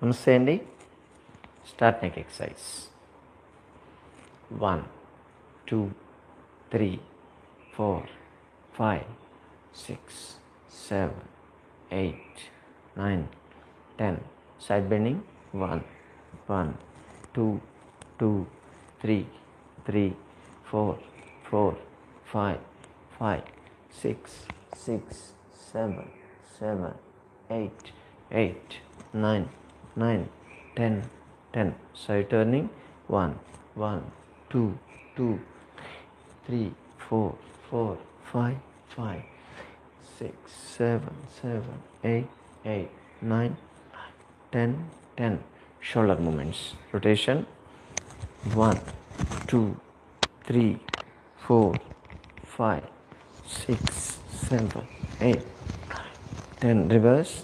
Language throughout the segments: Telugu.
నమస్తే అండి. Start neck exercise 1 2 3 4 5 6 7 8 9 10. Side bending 1 1 2 2 3 3 4 4 5 5 6 6 7 7 8 8 9 9 10 10. Side turning 1 1 2 2 3 4 4 5 5 6 7 7 8 8 9 10 10. Shoulder movements. Rotation 1 2 3 4 5 6 7 8 10. Reverse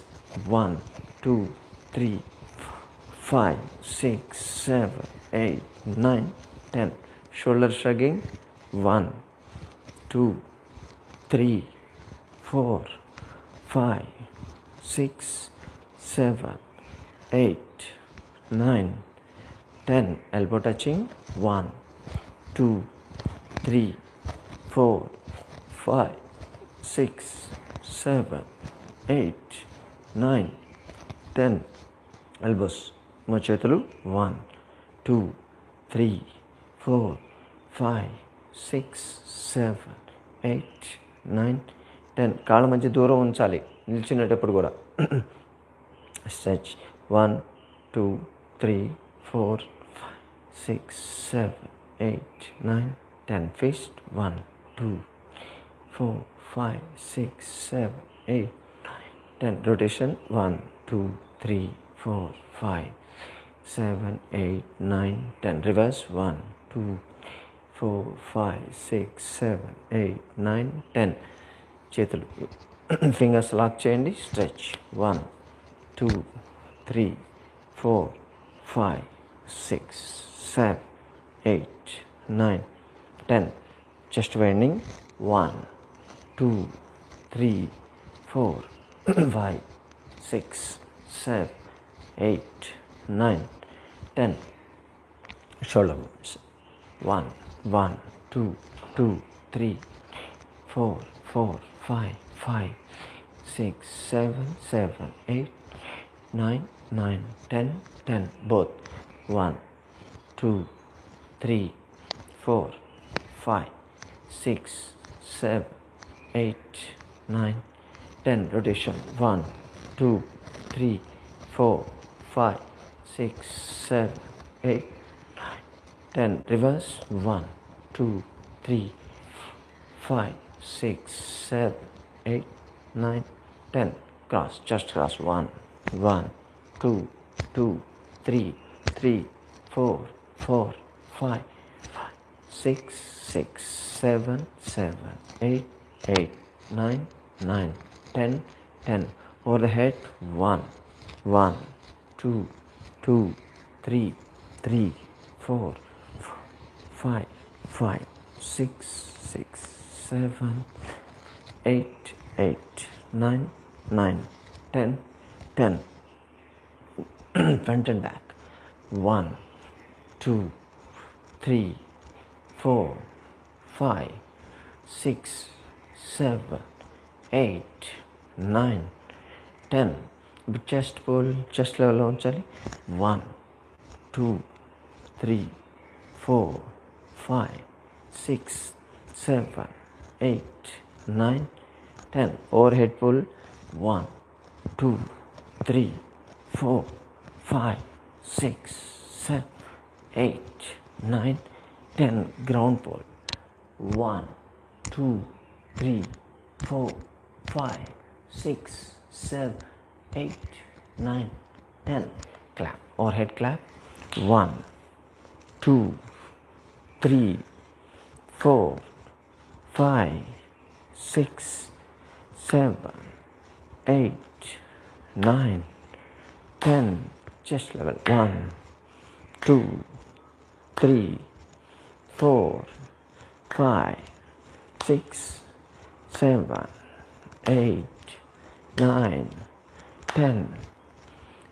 1 2 3 5 6 7 8 9 10. Shoulder shrugging 1 2 3 4 5 6 7 8 9 10. Elbow touching 1 2 3 4 5 6 7 8 9 10. Elbows చేతులు 1 2 3 4 5 6 7 8 9 10. కాళ్ళ మధ్య దూరం ఉంచాలి నిల్చునేటప్పుడు కూడా. స్ట్రెచ్ 1 2 3 4 5 6 7 8 9 10. ఫిస్ట్ 1 2 4 5 6 7 8 9 10. Rotation 1 2 3 4 5 7 8 9 10. Reverse 1 2 4 5 6 7 8 9 10. చేతులు ఫింగర్స్ లాక్ చేయండి. Stretch 1 2 3 4 5 6 7 8 9 10. Chest bending 1 2 3 4 5 6 7 8 9 10. Shoulder movements 1 1 2 2 3 4 4 5 5 6 7 7 8 9 9 10 10. Both 1 2 3 4 5 6 7 8 9 10. Rotation 1 2 3 4 5 6 7 8 9 10. Reverse 1 2 3 5 6 7 8 9 10. Cross, just cross 1 1 2 2 3 3 4 4 5 5 6 6 7 7 8 8 9 9 10 10. Over the head 1 1 2 2 3 3 4 5 5 6 6 7 8 8 9 9 10 10. Front and back 1 2 3 4 5 6 7 8 9 10. Chest pull chest లెవెల్లో ఉంచాలి. 1 2 3 4 5 6 7 8 9 10. Overhead pull 1 2 3 4 5 6 7 8 9 10. Ground pull 1 2 3 4 5 6 7 8 9 10. Clap, overhead clap 1 2 3 4 5 6 7 8 9 10. Chest level 1 2 3 4 5 6 7 8 9 10.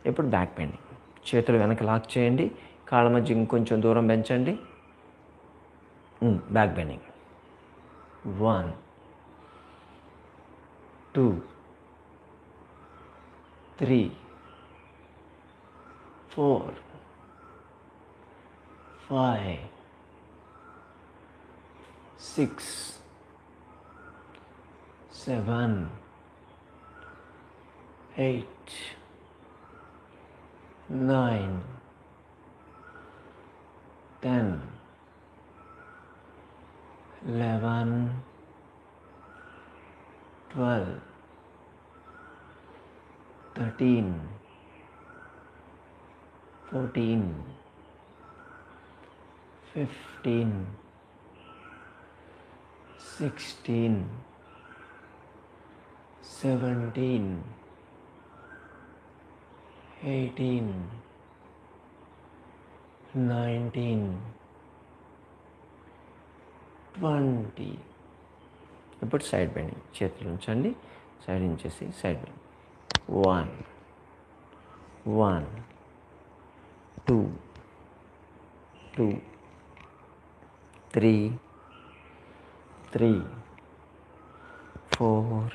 ఇప్పుడు బ్యాక్ బెండింగ్ చేతులు వెనక లాక్ చేయండి. కాళ్ళ మధ్య ఇంకొంచెం దూరం పెంచండి. Back bending. 1 2 3 4 5 6 7 8 9 10 11 12 13 14 15 16 17 18 19 20. ఇప్పుడు సైడ్ బెండింగ్. చేతులు ఉంచండి, సైడ్ ఉంచేసి సైడ్ బెండింగ్. 1 1 2 2 3 3 4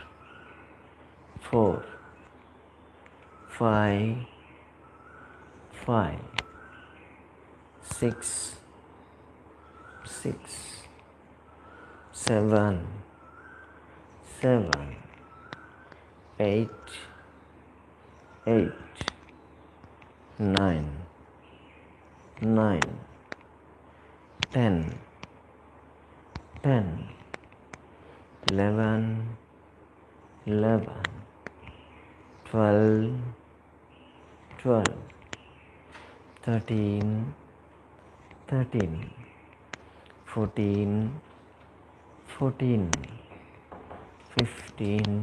4 5 5 6 6 7 7 8 8 9 9 10 10 11 11 12 12 13 13 14 14 15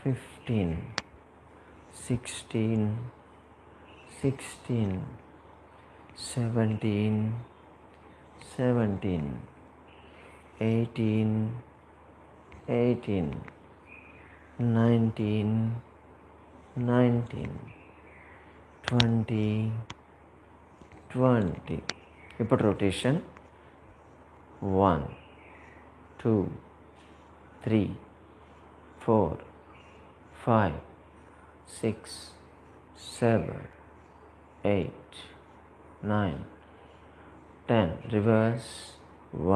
15 16 16 17 17 18 18 19 19 20 20. ఇప్పుడు రొటేషన్. 1 2 3 4 5 6 7 8 9 10. Reverse.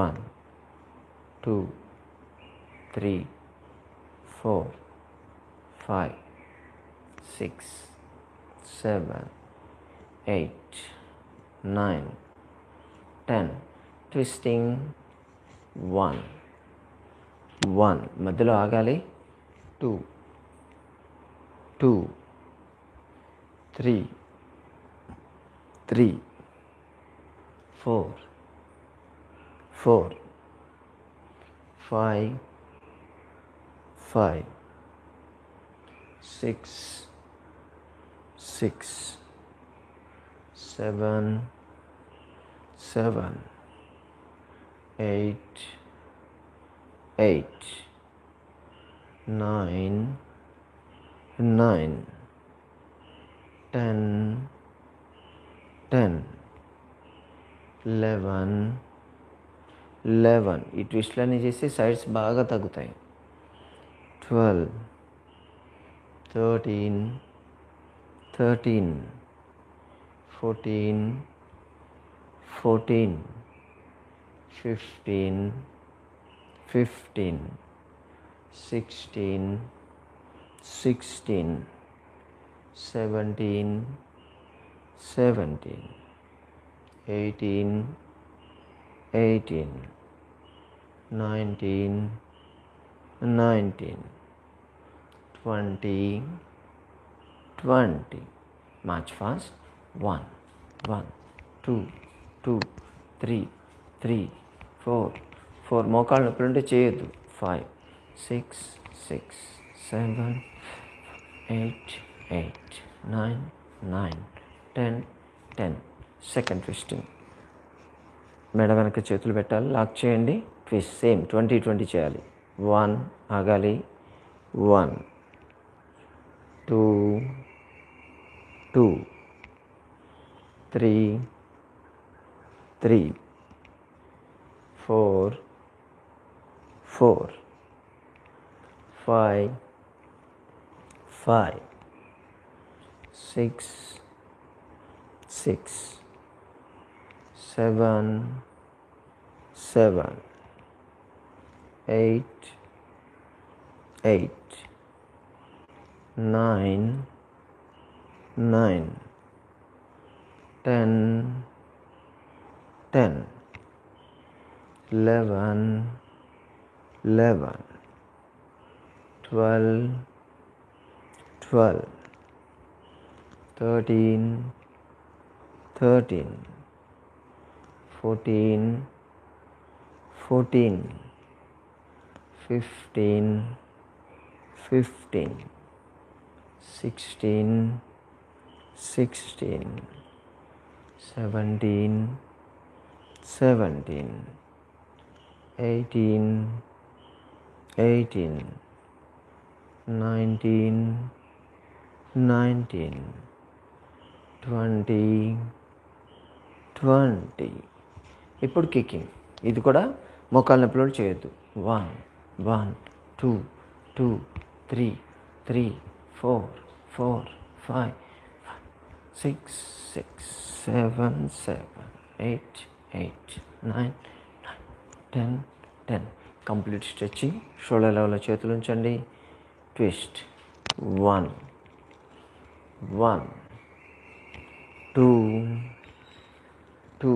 1 2 3 4 5 6 7 8 9 10. Twisting. 1 1 మధ్యలో ఆగాలి. 2 2 3 3 4 4 5 5 6 6 7 7 8 8 9 9 10 10 11 11. ఈ ట్విస్ట్లన్నీ చేసి సైడ్స్ బాగా తగ్గుతాయి. 12 13 13 14 14 15 15 16 16 17 17 18 18 19 19 20 20. March fast. 1 1 2 2 3 3 4 4. మోకాళ్ళు నొప్పులు ఉంటే చేయొద్దు. 5 6 6 7 8 8 9 9 10 10. Second twisting. మెడ వెనక చేతులు పెట్టాలి, లాక్ చేయండి. ట్విస్ట్ సేమ్ 20 20 చేయాలి. 1 ఆగాలి. 1 2 2 3, 3, 4, 4, 5, 5, 6, 6, 7, 7, 8, 8, 9, 9, 10, 10, 11, 11, 12, 12, 13, 13, 14, 14, 15, 15, 16, 16, 17, 17, 18, 18, 19, 19, 20, 20. ఇప్పుడు కికింగ్. ఇది కూడా మోకాళ్ళ నొప్పులు చేయొద్దు. 1, 1, 2, 2, 3, 3, 4, 4, 5, 6, 6, 7, 7, 8, 8, 9, 10, 10. Complete stretching. షోల్డర్ లెవెల్లో చేతులు ఉంచండి. ట్విస్ట్. 1, 1, 2, 2,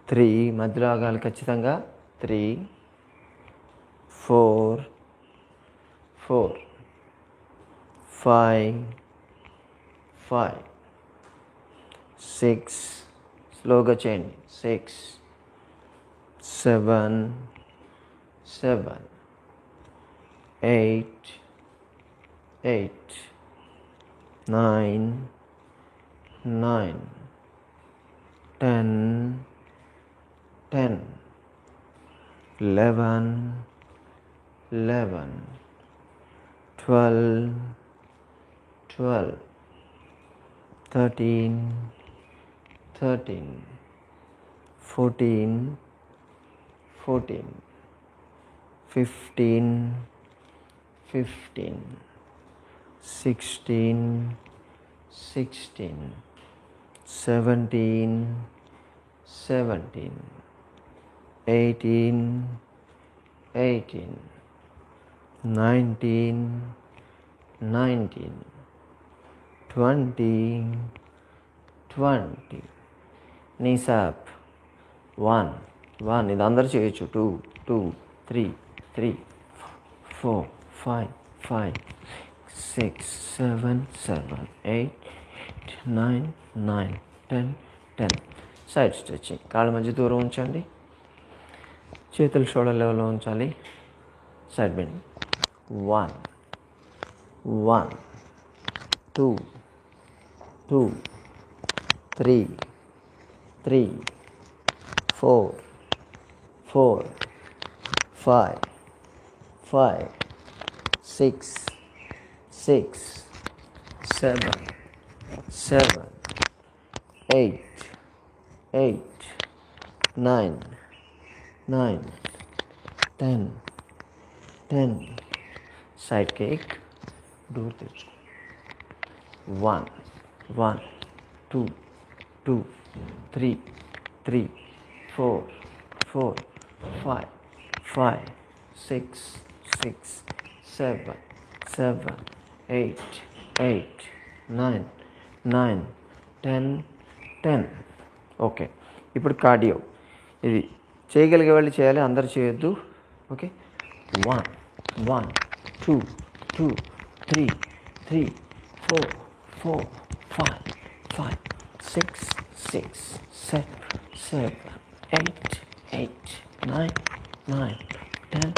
3. మధ్యలో ఆగాలి ఖచ్చితంగా. 3, 4, 4, 5, 5, 6. స్లోగా చేయండి. 6, 7, 7, 8, 8, 9, 9, 10, 10, 11, 11, 12, 12, 13, 13, 14, 14, 15, 15, 16, 16, 17, 17, 18, 18, 19, 19, 20, 20. Knees up. 1, 1. ఇది అందరూ చేయొచ్చు. 2, 2, 3, 3, 4, 5, 5, 6, 7, 7, 8, 9, 9, 10, 10. Side stretching. కాళ్ళ మధ్య దూరం ఉంచండి. చేతులు షోల్డర్ లెవెల్లో ఉంచాలి. Side bend. 1, 1, 2, 2, 3, 3, 4, 4, 5, 5, 6, 6, 7, 7, 8, 8, 9, 9, 10, 10. Side kick. Door తెచ్చుకో. 1, 1, 2, 2, 3, 3, 4, 4, 5, 5, 6, 6, 7, 7, 8, 8, 9, 9, 10, 10. ఓకే. ఇప్పుడు కార్డియో. ఇది చేయగలిగే వాళ్ళు చేయాలి, అందరు చేయొద్దు. Okay. 1, 1, 2, 2, 3, 3, 4, 4, 5, 5, 6, 6, 7, 7, 8, 8, 9, 9, 10,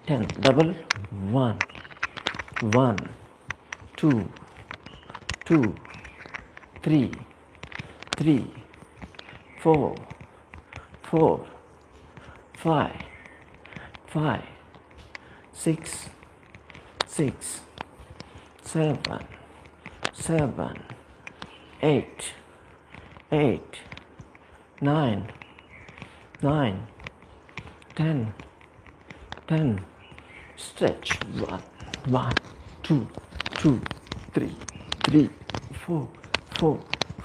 10. Double. 1, 1, 2, 2, 3, 3, 4, 4, 5, 5, 6, 6, 7, 7, 8, 8, 9, 9, 10, 10. Stretch. 1, 1, 2, 2, 3, 3, 4, 4,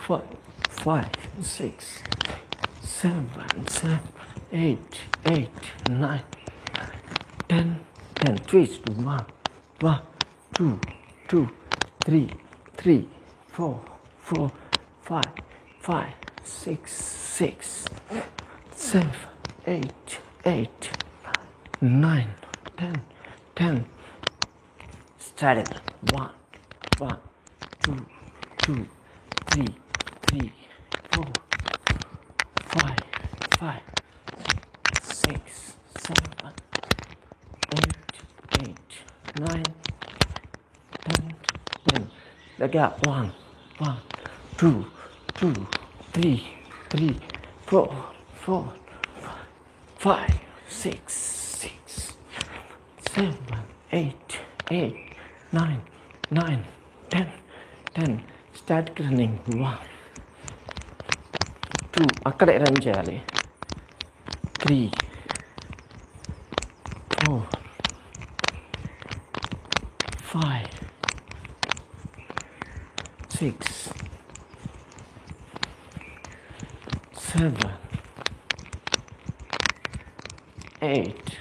5, 5, 6, 7, 7, 8, 8, 9, 10, 10. Twist. 1, 1, 2, 2, 3, 3, 4, 4, 5, 5, 6, 6, 7, 8, 8, 9, 10, 10. Straddle. 1, 1, 2, 2, 3, 3, 4, 5, 5, 6, 7, 8, 8, 9, 10, 10. The gap. 1, 1, 2, 2, 3, 3, 4, 4, 5, 6, 6, 7, 8, 8, 9, 9, 10, 10. Start running. 1, 2. అక్కడే రన్ చేయాలి. 3, 4, 5, 6, 7, 8,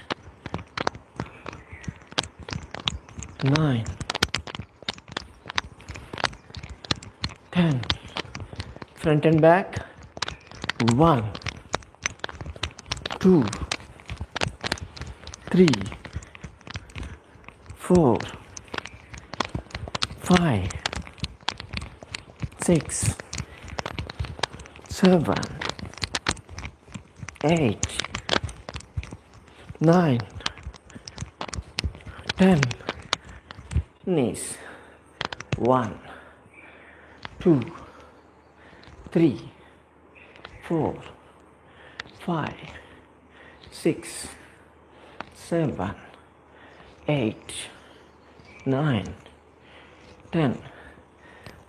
9, 10. Front and back. 1, 2, 3, 4, 5, 6, 7, 8, 9, 10. Knees. 1, 2, 3, 4, 5, 6, 7, 8, 9, 10.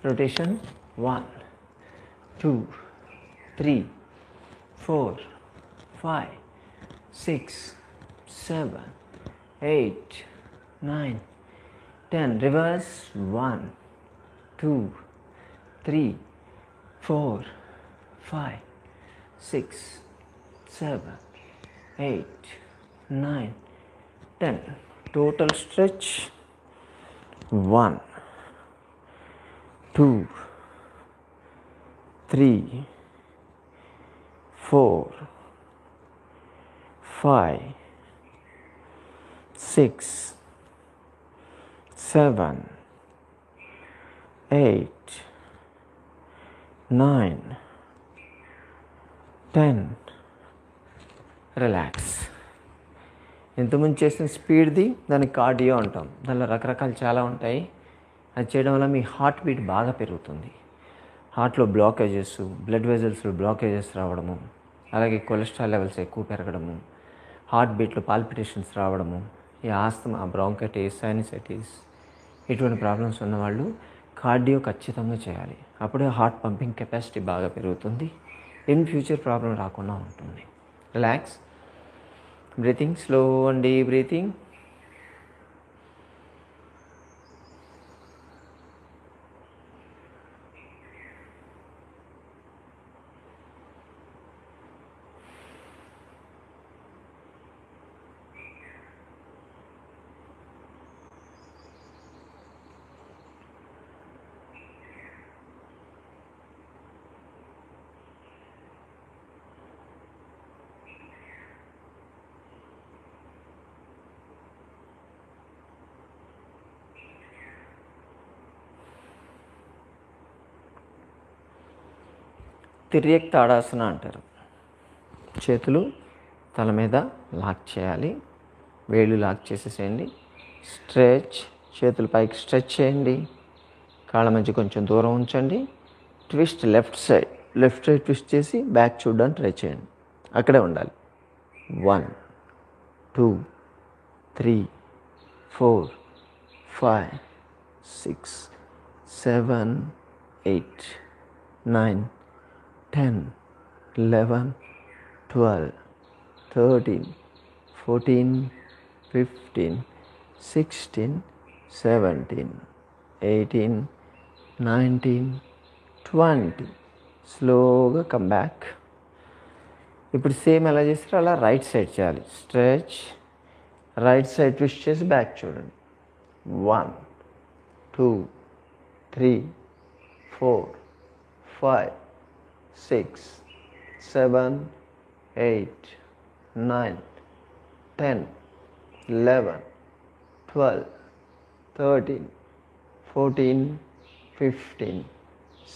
Rotation. 1, 2, 3, 4, 5, 6, 7, 8, 9, 10. Reverse. 1, 2, 3, 4, 5, 6, 7, 8, 9, 10. Total stretch. 1, 2, 3, 4, 5, 6, 7, 8, 9, 10. Relax. ఇంతకుముందు చేసిన స్పీడ్ది దానికి కార్డియో అంటాం. దానిలో రకరకాలు చాలా ఉంటాయి. అది చేయడం వల్ల మీ హార్ట్ బీట్ బాగా పెరుగుతుంది. హార్ట్లో బ్లాకేజెస్, బ్లడ్ వెజల్స్లో బ్లాకేజెస్ రావడము, అలాగే కొలెస్ట్రాల్ లెవెల్స్ ఎక్కువ పెరగడము, హార్ట్ బీట్లో పాల్పిటేషన్స్ రావడము, ఈ ఆస్తమా, బ్రాంకైటిస్, సైనసైటిస్ ఇటువంటి ప్రాబ్లమ్స్ ఉన్నవాళ్ళు కార్డియో ఖచ్చితంగా చేయాలి. అప్పుడే హార్ట్ పంపింగ్ కెపాసిటీ బాగా పెరుగుతుంది. ఇన్ ఫ్యూచర్ ప్రాబ్లం రాకుండా ఉంటుంది. Relax. Breathing. Slow and deep breathing. తిర్యక్ తాడాసన అంటారు. చేతులు తల మీద లాక్ చేయాలి. వేళ్ళు లాక్ చేసేసేయండి. స్ట్రెచ్. చేతులు పైకి స్ట్రెచ్ చేయండి. కాళ్ళ మధ్య కొంచెం దూరం ఉంచండి. Twist left side. Left side twist చేసి బ్యాక్ చూడడానికి ట్రై చేయండి. అక్కడే ఉండాలి. 1, 2, 3, 4, 5, 6, 7, 8, 9, 10, 11, 12, 13, 14, 15, 16, 17, 18, 19, 20. స్లోగా కమ్ బ్యాక్. ఇప్పుడు సేమ్ ఎలా చేస్తారో అలా రైట్ సైడ్ చేయాలి. స్ట్రెచ్, రైట్ సైడ్ ట్విస్ట్ చేసి బ్యాక్ చూడండి. 1, 2, 3, 4, 5, 6, 7, 8, 9, 10, 11, 12, 13, 14, 15,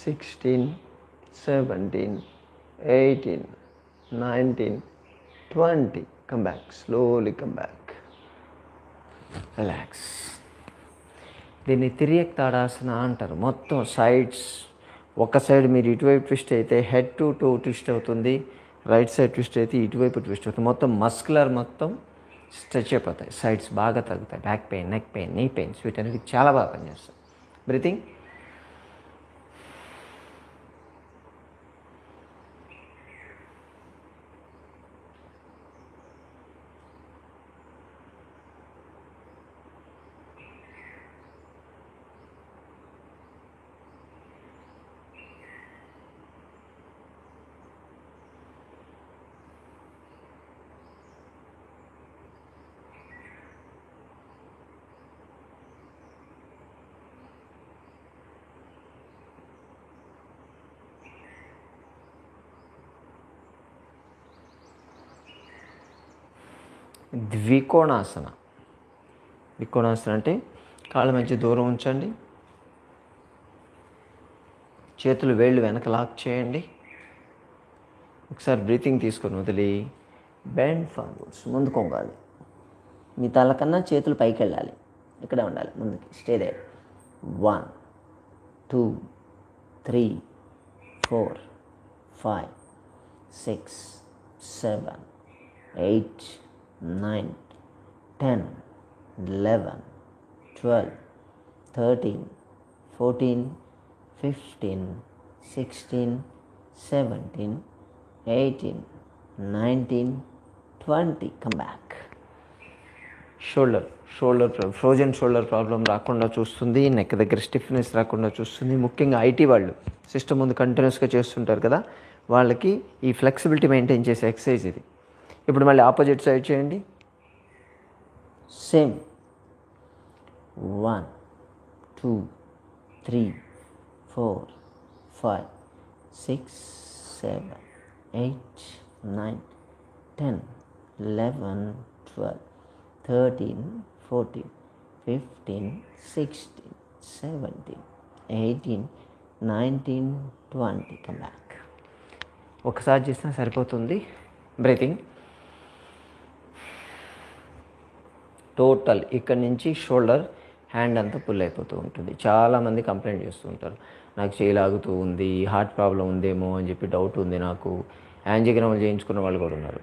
16, 17, 18, 19, 20. Come back. Slowly come back. Relax. దీన్ని తిరియక్ తాడాసన అంటారు. మొత్తం సైడ్స్, ఒక సైడ్ మీరు ఇటువైపు ట్విస్ట్ అయితే హెడ్ టు టో ట్విస్ట్ అవుతుంది, రైట్ సైడ్ ట్విస్ట్ అయితే ఇటువైపు ట్విస్ట్ అవుతుంది. మొత్తం మస్కులర్ మొత్తం స్ట్రెచ్ అయిపోతాయి, సైడ్స్ బాగా తగ్గుతాయి. బ్యాక్ పెయిన్, నెక్ పెయిన్, నీ పెయిన్స్ వీటన్నిటికి చాలా బాగా పనిచేస్తాయి. బ్రీతింగ్. ద్వికోణాసన. ద్వికోణాసన అంటే కాళ్ళ మధ్య దూరం ఉంచండి, చేతులు వేళ్ళు వెనక లాక్ చేయండి. ఒకసారి బ్రీతింగ్ తీసుకొని వదిలి బెండ్ ఫార్వర్డ్స్, ముందుకు వంగాలి. మీ తల కన్నా చేతులు పైకి వెళ్ళాలి, ఇక్కడే ఉండాలి, ముందుకి. Stay there. 1, 2, 3, 4, 5, 6, 7, 8, 9, 10, 11, 12, 13, 14, 15, 16, 17, 18, 19, 20. Come back. Shoulder frozen shoulder problem రాకుండా చూస్తుంది, నెక్ దగ్గర స్టిఫ్నెస్ రాకుండా చూస్తుంది. ముఖ్యంగా ఐటీ వాళ్ళు సిస్టమ్ ముందు కంటిన్యూస్గా చేస్తుంటారు కదా, వాళ్ళకి ఈ ఫ్లెక్సిబిలిటీ మెయింటైన్ చేసే ఎక్సర్సైజ్ ఇది. ఇప్పుడు మళ్ళీ ఆపోజిట్ సైడ్ చేయండి. సేమ్. 1, 2, 3, 4, 5, 6, 7, 8, 9, 10, 11, 12, 13, 14, 15, 16, 17, 18, 19, 20. Come back. ఒకసారి చేసినా సరిపోతుంది. బ్రీతింగ్. టోటల్ ఇక్కడి నుంచి షోల్డర్, హ్యాండ్ అంతా పుల్ అయిపోతూ ఉంటుంది. చాలామంది కంప్లైంట్ చేస్తూ ఉంటారు, నాకు చేయి లాగుతూ ఉంది, హార్ట్ ప్రాబ్లం ఉందేమో అని చెప్పి డౌట్ ఉంది నాకు. యాంజియోగ్రామ్లు చేయించుకున్న వాళ్ళు కూడా ఉన్నారు.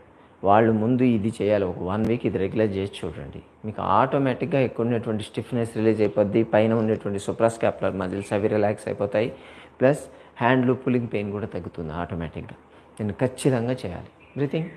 వాళ్ళు ముందు ఇది చేయాలి. ఒక 1 వీక్ ఇది రెగ్యులర్ చేసి చూడండి. మీకు ఆటోమేటిక్గా ఎక్కువ ఉన్నటువంటి స్టిఫ్నెస్ రిలీజ్ అయిపోద్ది. పైన ఉండేటువంటి సుప్రాస్కాపులర్ మజిల్స్ అవి రిలాక్స్ అయిపోతాయి. ప్లస్ హ్యాండ్లు పుల్లింగ్ పెయిన్ కూడా తగ్గుతుంది ఆటోమేటిక్గా. నేను ఖచ్చితంగా చేయాలి. బ్రీతింగ్.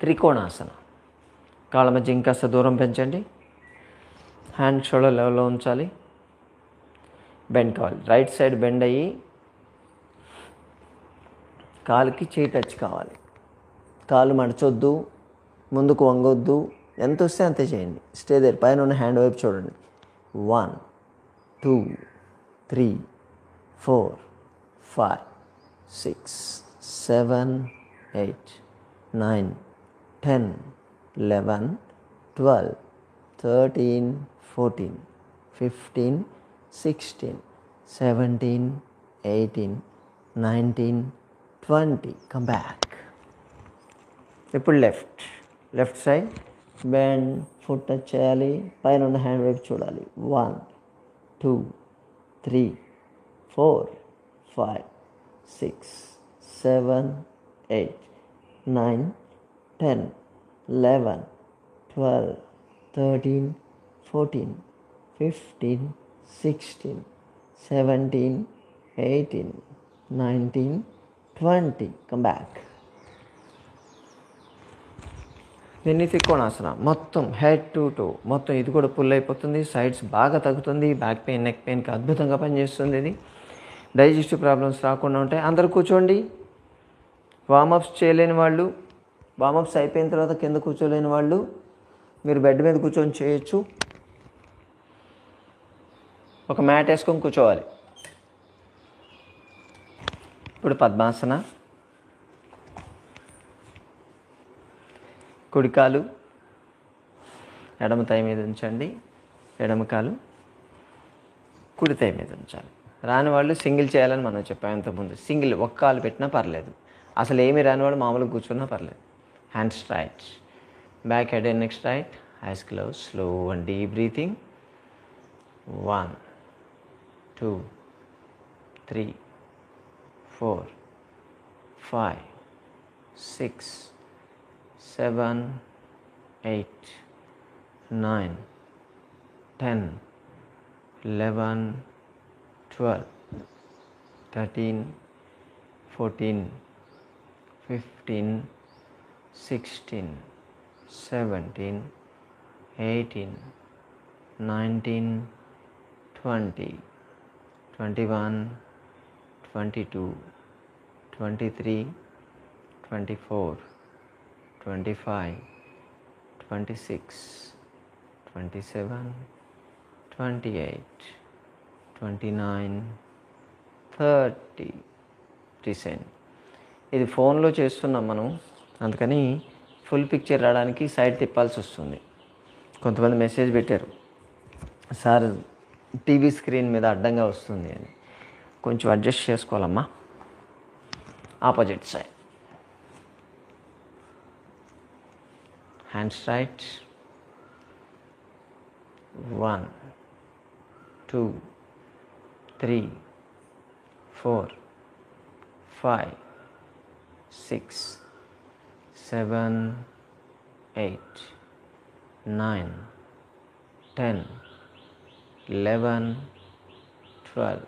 త్రికోణాసన. కాళ్ళ మధ్య ఇంకాస్త దూరం పెంచండి. హ్యాండ్ షోల్డర్ లెవెల్లో ఉంచాలి. బెండ్ కావాలి. రైట్ సైడ్ బెండ్ అయ్యి కాలుకి చేయి టచ్ కావాలి. కాలు మడచొద్దు, ముందుకు వంగొద్దు. ఎంత వస్తే అంతే చేయండి. Stay there. పైన ఉన్న హ్యాండ్ వైపు చూడండి. 1, 2, 3, 4, 5, 6, 7, 8, 9, 10, 11, 12, 13, 14, 15, 16, 17, 18, 19, 20. Come back. ఇప్పుడు left side bend, foot touch చేయాలి, పైన ఉన్న హ్యాండ్ వైపు చూడాలి. 1, 2, 3, 4, 5, 6, 7, 8, 9, 10, 11, 12, 13, 14, 15, 16, 17, 18, 19, 20. Come back. దీన్ని త్రికోణాసన. మొత్తం హెడ్ టు టో మొత్తం ఇది కూడా పుల్ అయిపోతుంది. సైడ్స్ బాగా తగ్గుతుంది. బ్యాక్ పెయిన్, నెక్ పెయిన్కి అద్భుతంగా పనిచేస్తుంది. ఇది డైజెస్టివ్ ప్రాబ్లమ్స్ రాకుండా ఉంటాయి. అందరూ కూర్చోండి. వార్మప్స్ చేయలేని వాళ్ళు, వార్మప్స్ అయిపోయిన తర్వాత కింద కూర్చోలేని వాళ్ళు మీరు బెడ్ మీద కూర్చొని చేయొచ్చు. ఒక మ్యాట్ వేసుకొని కూర్చోవాలి. ఇప్పుడు పద్మాసన. కుడికాలు ఎడమ తై మీద ఉంచండి, ఎడమ కాలు కుడి తై మీద ఉంచాలి. రాని వాళ్ళు సింగిల్ చేయాలని మనం చెప్పాం ఇంతకుముందు. సింగిల్ ఒక్క కాలు పెట్టినా పర్లేదు. అసలు ఏమీ రాని వాళ్ళు మామూలుగా కూర్చున్నా పర్లేదు. Hands straight, back head and neck straight, ice close, slow and deep breathing. 1, 2, 3, 4, 5, 6, 7, 8, 9, 10, 11, 12, 13, 14, 15, 16, 17, 18, 19, 20, 21, 22, 23, 24, 25, 26, 27, 28, 29, 30. Recent. ఇది ఫోన్లో చేస్తున్నాం మనం, అందుకని ఫుల్ పిక్చర్ రావడానికి సైడ్ తిప్పాల్సి వస్తుంది. కొంతమంది మెసేజ్ పెట్టారు, సార్ టీవీ స్క్రీన్ మీద అడ్డంగా వస్తుంది అని. కొంచెం అడ్జస్ట్ చేసుకోవాలమ్మా. Opposite side. Hands right. 1, 2, 3, 4, 5, 6, 7, 8, 9, 10, 11, 12,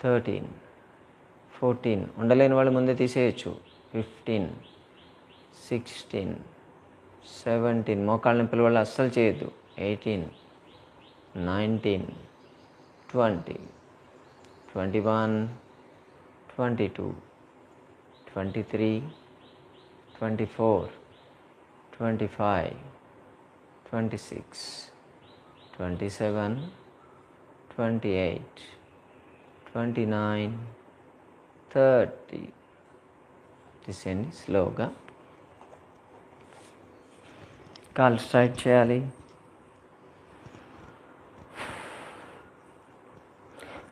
13, 14. ఉండలేని వాళ్ళు ముందే తీసేయచ్చు. 15, 16, 17. మోకాళ్ళ నొప్పుల వల్ల అస్సలు చేయొద్దు. 18, 19, 20, 21, 22, 23, 24, 25, 26, 27, 28, 29, 30. తీసేయండి స్లోగా. కాలు స్ట్రైట్ చేయాలి.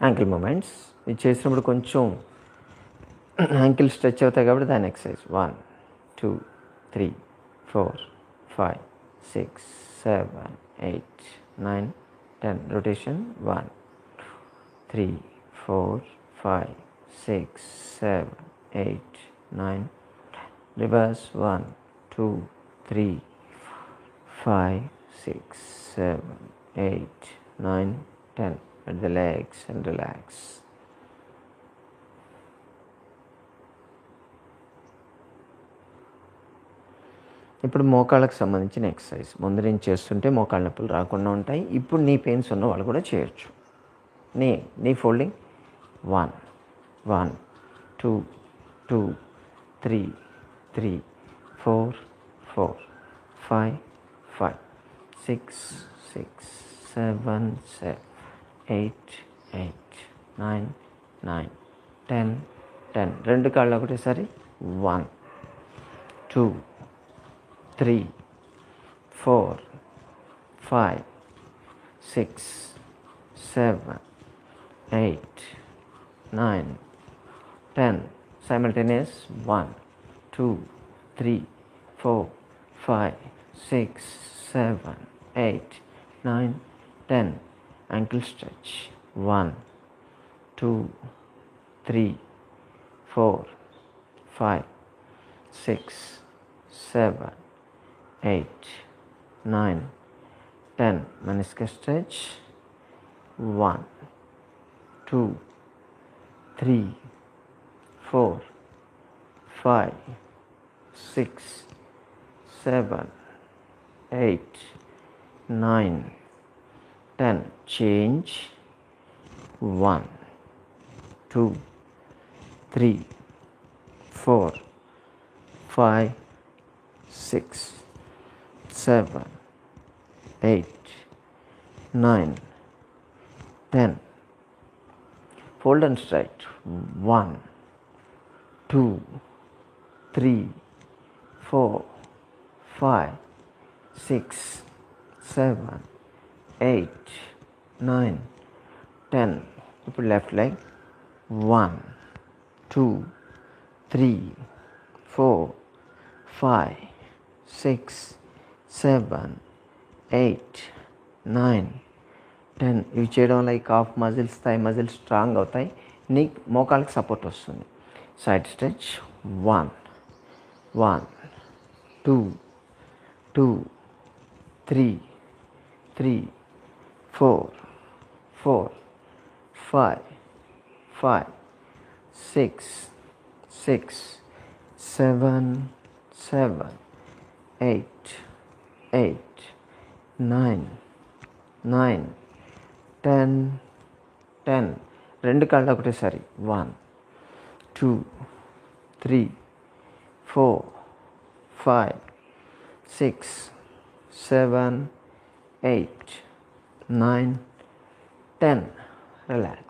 యాంకిల్ మూమెంట్స్ ఇది చేసినప్పుడు కొంచెం యాంకిల్ స్ట్రెచ్ అవుతాయి కాబట్టి దాని exercise. 1, 2, 3, 4, 5, 6, 7, 8, 9, 10. Rotation. 1, 3, 4, 5, 6, 7, 8, 9. Reverse. 1, 2, 3, 5, 6, 7, 8, 9, 10. At the legs and relax. ఇప్పుడు మోకాళ్ళకు సంబంధించిన ఎక్సర్సైజ్. ముందు నేను చేస్తుంటే మోకాళ్ళ నొప్పులు రాకుండా ఉంటాయి. ఇప్పుడు నీ పెయిన్స్ ఉన్న వాళ్ళు కూడా చేయొచ్చు. నీ ఫోల్డింగ్. 1, 1, 2, 2, 3, 3, 4, 4, 5, 5, 6, 6, 7, 7, 8, 8, 9, 9, 10, 10. రెండు కాళ్ళు ఒకటేసారి. 1, 2, 3, 4, 5, 6, 7, 8, 9, 10. Simultaneous. 1, 2, 3, 4, 5, 6, 7, 8, 9, 10. Ankle stretch. 1, 2, 3, 4, 5, 6, 7, 8, 9, 10. Meniscus stretch. 1, 2, 3, 4, 5, 6, 7, 8, 9, 10. Change. 1, 2, 3, 4, 5, 6, 7, 8, 9, 10. Fold and straight. 1, 2, 3, 4, 5, 6, 7, 8, 9, 10. ఇప్పుడు లెఫ్ట్ లెగ్. 1, 2, 3, 4, 5, 6, 7, 8, 9, 10. ఇవి చేయడం వల్ల ఈ calf muscles, thigh muscles strong అవుతాయి. నీ మోకాళ్ళకి సపోర్ట్ వస్తుంది. Side stretch. 1, 1, 2, 2, 3, 3, 4, 4, 5, 5, 6, 6, 7, 7, 8, 8, 9, 9, 10, 10. రెండు కాళ్ళు ఒకటేసారి. 1, 2, 3, 4, 5, 6, 7, 8, 9, 10. Relax.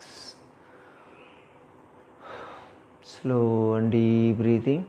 Slow and deep breathing.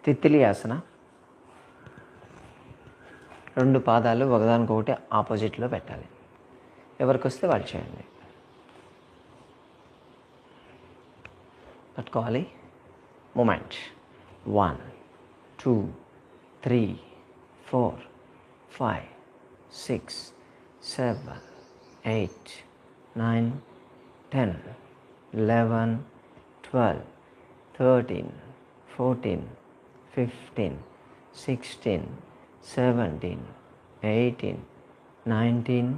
తిత్తిలి ఆసన. రెండు పాదాలు ఒకదానికొకటి ఆపోజిట్లో పెట్టాలి. ఎవరికి వస్తే వాళ్ళు చేయండి. పట్టుకోవాలి. మూమెంట్. 1, 2, 3, 4, 5, 6, 7, 8, 9, 10, 11, 12, 13, 14, 15, 16, 17, 18, 19,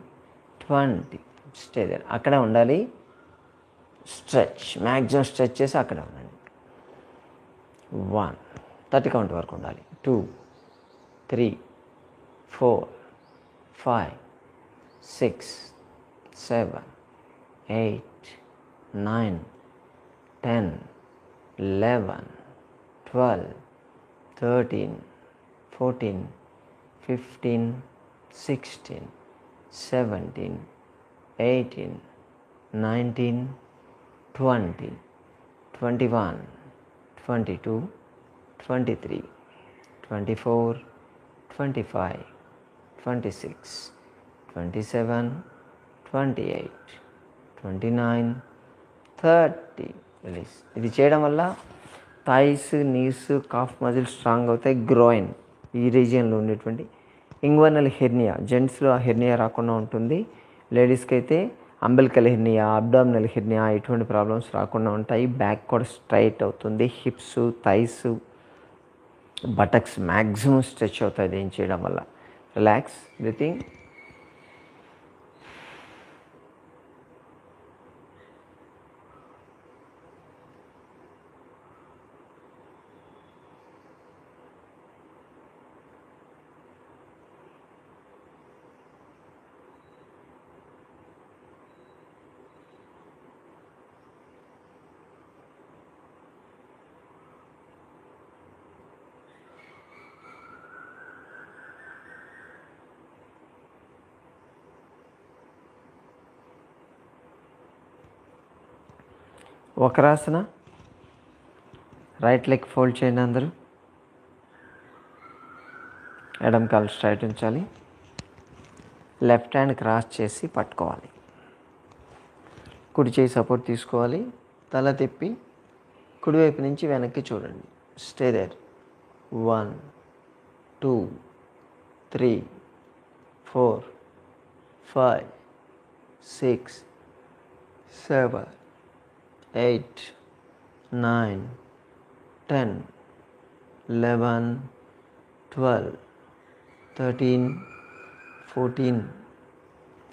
20. Stay there. అక్కడ ఉండాలి. స్ట్రెచ్, మ్యాక్సిమం స్ట్రెచ్ చేసి అక్కడ ఉండండి. 1, 30 కౌంట్ వరకు ఉండాలి. 2, 3, 4, 5, 6, 7, 8, 9, 10, 11, 12, 13, 14, 15, 16, 17, 18, 19, 20, 21, 22, 23, 24, 25, 26, 27, 28, 29, 30. రిలీజ్. ఇది చేయడం వల్ల thighs, knees, calf muscle strong అవుతాయి. గ్రోయిన్ ఈ రీజియన్లో ఉండేటువంటి ఇంగ్వర్నల్ హెర్నియా, జెంట్స్లో ఆ హెర్నియా రాకుండా ఉంటుంది. లేడీస్కి అయితే అంబిలికల్ హెర్నియా, అబ్డామినల్ హెర్నియా ఇటువంటి ప్రాబ్లమ్స్ రాకుండా ఉంటాయి. బ్యాక్ కూడా స్ట్రైట్ అవుతుంది. Hips, thighs, buttocks maximum stretch అవుతాయి దీన్ని చేయడం వల్ల. Relax breathing. వక్రాసన. రైట్ లెగ్ ఫోల్డ్ చేయండి అందరూ. ఎడమ కాలు స్ట్రైట్ ఉంచాలి. లెఫ్ట్ హ్యాండ్ క్రాస్ చేసి పట్టుకోవాలి. కుడి చేయి సపోర్ట్ తీసుకోవాలి. తల తిప్పి కుడివైపు నుంచి వెనక్కి చూడండి. Stay there. 1 2 3 4 5 6 7 8 9 10 11 12 13 14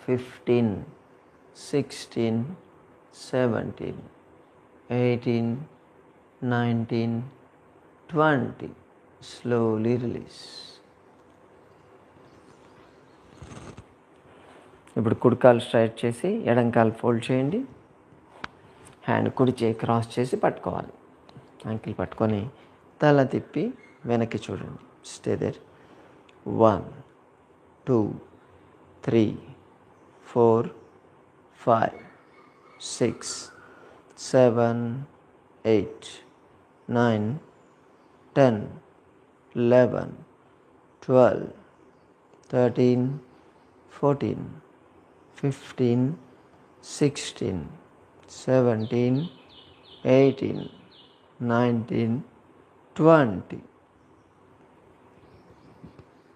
15 16 17 18 19 20. Slowly release. ఇప్పుడు కుడి కాలు స్ట్రైట్ చేసి ఎడం కాలు ఫోల్డ్ చేయండి. హ్యాండ్ కుడి చేయి క్రాస్ చేసి పట్టుకోవాలి. యాంకిల్ పట్టుకొని తల తిప్పి వెనక్కి చూడండి. Stay there. 1 2 3 4 5 6 7 8 9 10 11 12 13 14 15 16 17 18 19 20.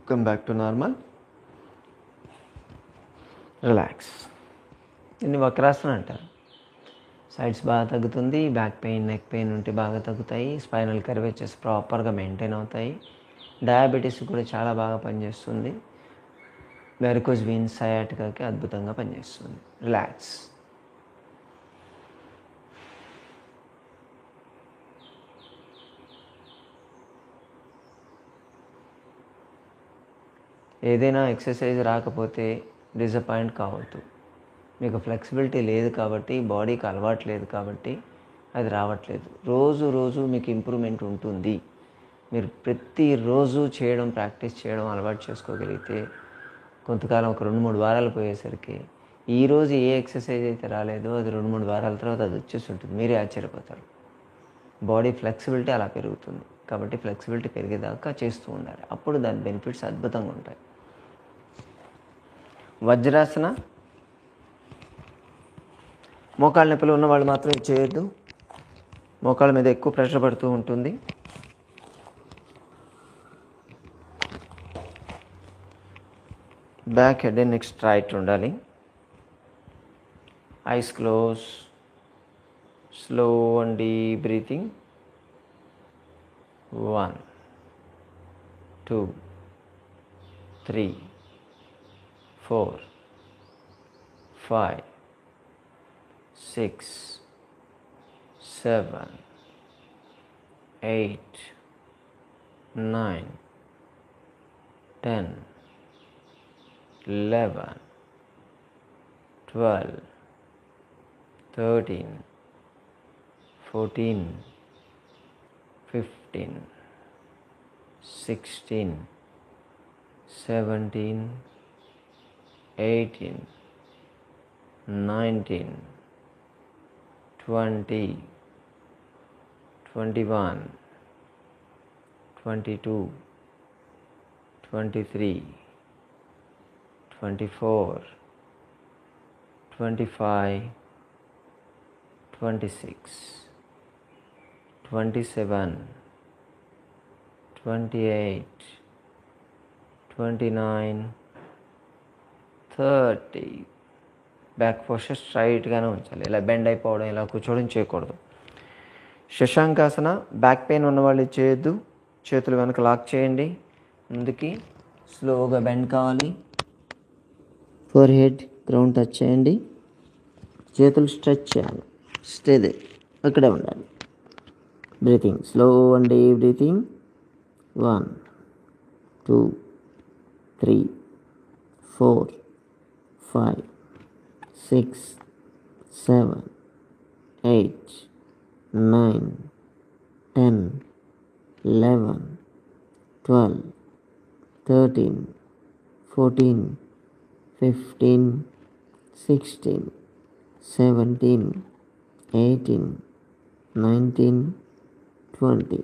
Come back to normal. Relax. దీన్ని వక్రాసన అంటారు. సైడ్స్ బాగా తగ్గుతుంది. బ్యాక్ పెయిన్, నెక్ పెయిన్ ఉంటే బాగా తగ్గుతాయి. స్పైనల్ కర్వేచర్స్ ప్రాపర్గా మెయింటైన్ అవుతాయి. డయాబెటీస్ కూడా చాలా బాగా పనిచేస్తుంది. వెరికోజ్ వీన్స్, సయాటికాకి అద్భుతంగా పనిచేస్తుంది. రిలాక్స్. ఏదైనా ఎక్సర్సైజ్ రాకపోతే డిసప్పాయింట్ కావద్దు. మీకు ఫ్లెక్సిబిలిటీ లేదు కాబట్టి, బాడీకి అలవాటు లేదు కాబట్టి అది రావట్లేదు. రోజు రోజు మీకు ఇంప్రూవ్మెంట్ ఉంటుంది. మీరు ప్రతిరోజు చేయడం, ప్రాక్టీస్ చేయడం అలవాటు చేసుకోగలిగితే కొంతకాలం ఒక 2-3 వారాలు పోయేసరికి ఈరోజు ఏ ఎక్సర్సైజ్ అయితే రాలేదో అది 2-3 వారాల తర్వాత అది వచ్చేసి ఉంటుంది. మీరే ఆశ్చర్యపోతారు. బాడీ ఫ్లెక్సిబిలిటీ అలా పెరుగుతుంది. కాబట్టి ఫ్లెక్సిబిలిటీ పెరిగేదాకా చేస్తూ ఉండాలి. అప్పుడు దాని బెనిఫిట్స్ అద్భుతంగా ఉంటాయి. వజ్రాసన. మోకాళ్ళ నొప్పులు ఉన్నవాళ్ళు మాత్రం చేయొద్దు. మోకాళ్ళ మీద ఎక్కువ ప్రెషర్ పడుతూ ఉంటుంది. Back, head and neck straight ఉండాలి. Eyes close. Slow and deep breathing. 1 2 3 4 5 6 7 8 9 10 11 12 13 14 15 16 17 18 19 20 21 22 23 24 25 26 27 28 29 30. Back posture స్ట్రైట్గానే ఉంచాలి. ఇలా బెండ్ అయిపోవడం, ఇలా కూర్చోవడం చేయకూడదు. శశాంకాసన. బ్యాక్ పెయిన్ ఉన్నవాళ్ళు చేయొద్దు. చేతులు వెనక లాక్ చేయండి. ముందుకి స్లోగా బెండ్ కావాలి. ఫోర్ హెడ్ గ్రౌండ్ టచ్ చేయండి. చేతులు స్ట్రెచ్ చేయాలి. స్టేదే అక్కడే ఉండాలి. Breathing slow and deep breathing. 1 2 3 4 5 6 7 8 9 10 11 12 13 14 15 16 17 18 19, 20,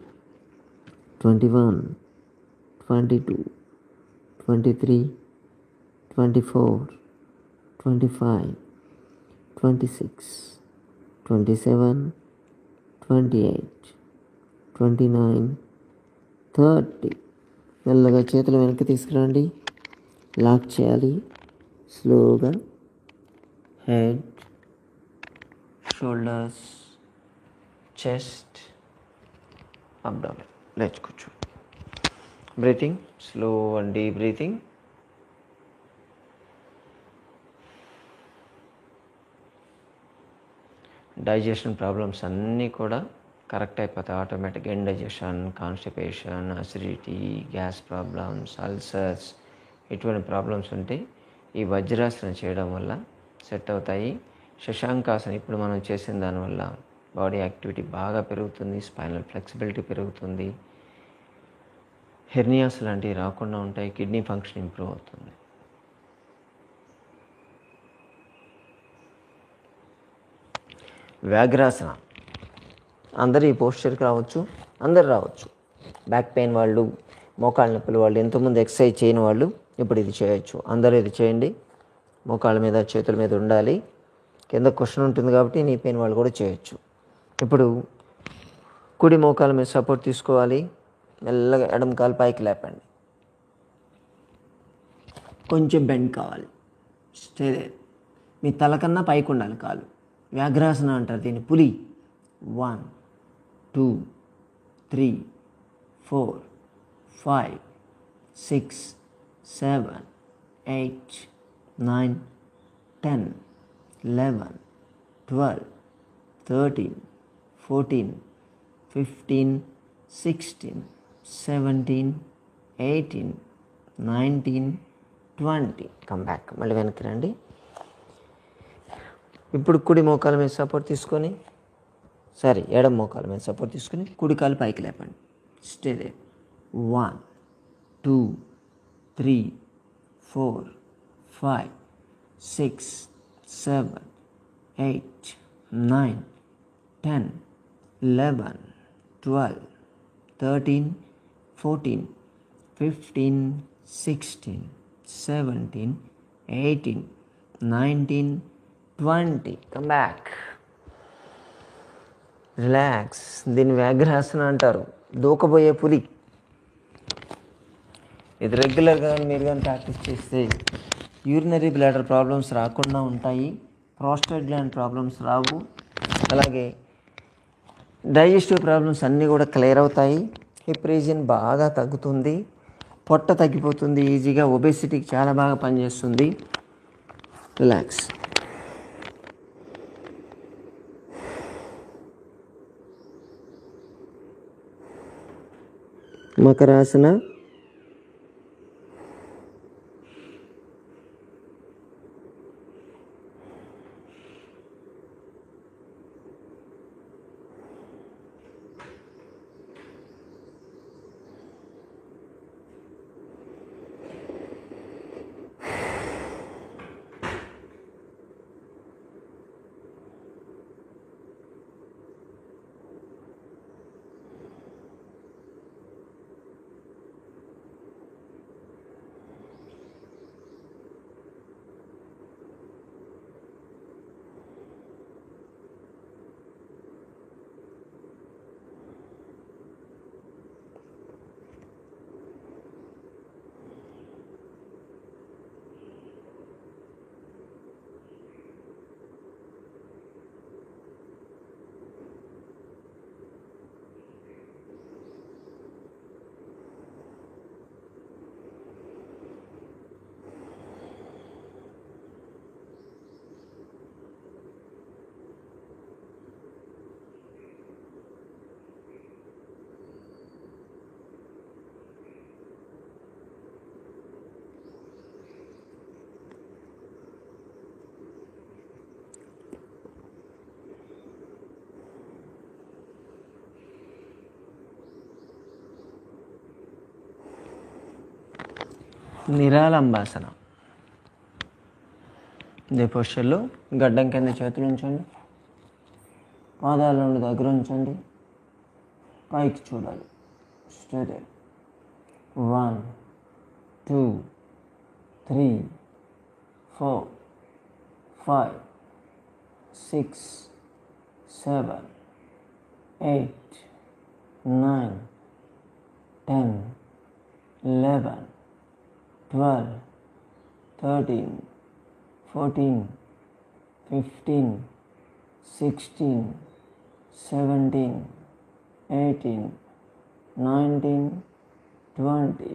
21, 22, 23, 24, 25, 26, 27, 28, 29, 30. మెల్లగా చేతులు వెనక్కి తీసుకురండి. లాక్ చేయాలి. స్లోగా హెడ్, షోల్డర్స్, చెస్ట్, అబ్డామిన్. లేచి కూర్చో. Breathing, slow and deep breathing. Digestion problems అన్నీ కూడా కరెక్ట్ అయిపోతాయి ఆటోమేటిక్గా. Indigestion, constipation, acidity, gas problems, ulcers, ఇటువంటి ప్రాబ్లమ్స్ ఉంటే ఈ వజ్రాసనం చేయడం వల్ల సెట్ అవుతాయి. శశాంకాసనం ఇప్పుడు మనం చేసిన దానివల్ల బాడీ యాక్టివిటీ బాగా పెరుగుతుంది, స్పైనల్ ఫ్లెక్సిబిలిటీ పెరుగుతుంది, హెర్నియాస్ లాంటివి రాకుండా ఉంటాయి, కిడ్నీ ఫంక్షన్ ఇంప్రూవ్ అవుతుంది. వ్యాఘ్రాసన అందరూ ఈ పోస్చర్కి రావచ్చు, అందరు రావచ్చు. బ్యాక్ పెయిన్ వాళ్ళు, మోకాళ్ళ నొప్పులు వాళ్ళు, ఎంతోమంది ఎక్సర్సైజ్ చేయని వాళ్ళు ఇప్పుడు ఇది చేయొచ్చు. అందరూ ఇది చేయండి. మోకాళ్ళ మీద, చేతుల మీద ఉండాలి. కింద క్వశ్చన్ ఉంటుంది కాబట్టి నీ పెయిన్ వాళ్ళు కూడా చేయొచ్చు. ఇప్పుడు కుడి మోకాళ్ళ మీద సపోర్ట్ తీసుకోవాలి. మెల్లగా ఎడమ కాలు పైకి లేపండి. కొంచెం బెండ్ కావాలి. స్టే మీ తల కన్నా పైకి ఉండాలి కాలు. వ్యాఘ్రాసన అంటారు దీన్ని. పులి. 1, 2, 3, 4, 5, 6, 7, 8, 9, 10, 11, 12, 13, 14, 15, 16, 17, 18, 19, 20. Come back. మళ్ళీ వెనక్కి రండి. ఇప్పుడు కుడి మోకాల మీద సపోర్ట్ తీసుకొని, ఎడమ మోకాల మీద సపోర్ట్ తీసుకొని కుడి కాలు పైకి లేపండి. Stay they. 1, 2, 3, 4, 5, 6, 7, 8, 9, 10, 11, 12, 13, 14, 15, 16, 17, 18, 19, 20. Come back. Relax. దీన్ని వ్యాఘ్రాసన అంటారు. దూకబోయే పులి. ఇది రెగ్యులర్గా మీరు కానీ ప్రాక్టీస్ చేస్తే యూరినరీ బ్లాడర్ ప్రాబ్లమ్స్ రాకుండా ఉంటాయి. ప్రోస్టేట్ గ్లాండ్ ప్రాబ్లమ్స్ రావు. అలాగే డైజెస్టివ్ ప్రాబ్లమ్స్ అన్నీ కూడా క్లియర్ అవుతాయి. హిప్ రీజియన్ బాగా తగ్గుతుంది. పొట్ట తగ్గిపోతుంది ఈజీగా. ఒబెసిటీకి చాలా బాగా పనిచేస్తుంది. రిలాక్స్. మకరాసన. నిరాలంబాసన. ఇదే పొజిషన్లో గడ్డం కింద చేతులు ఉంచండి. పాదాల నుండి దగ్గర ఉంచండి, పైకి చూడాలి. స్ట్రైట్ 1 2 3 4 5 6 7 8 9 10 11 12 13 14 15 16 17 18 19 20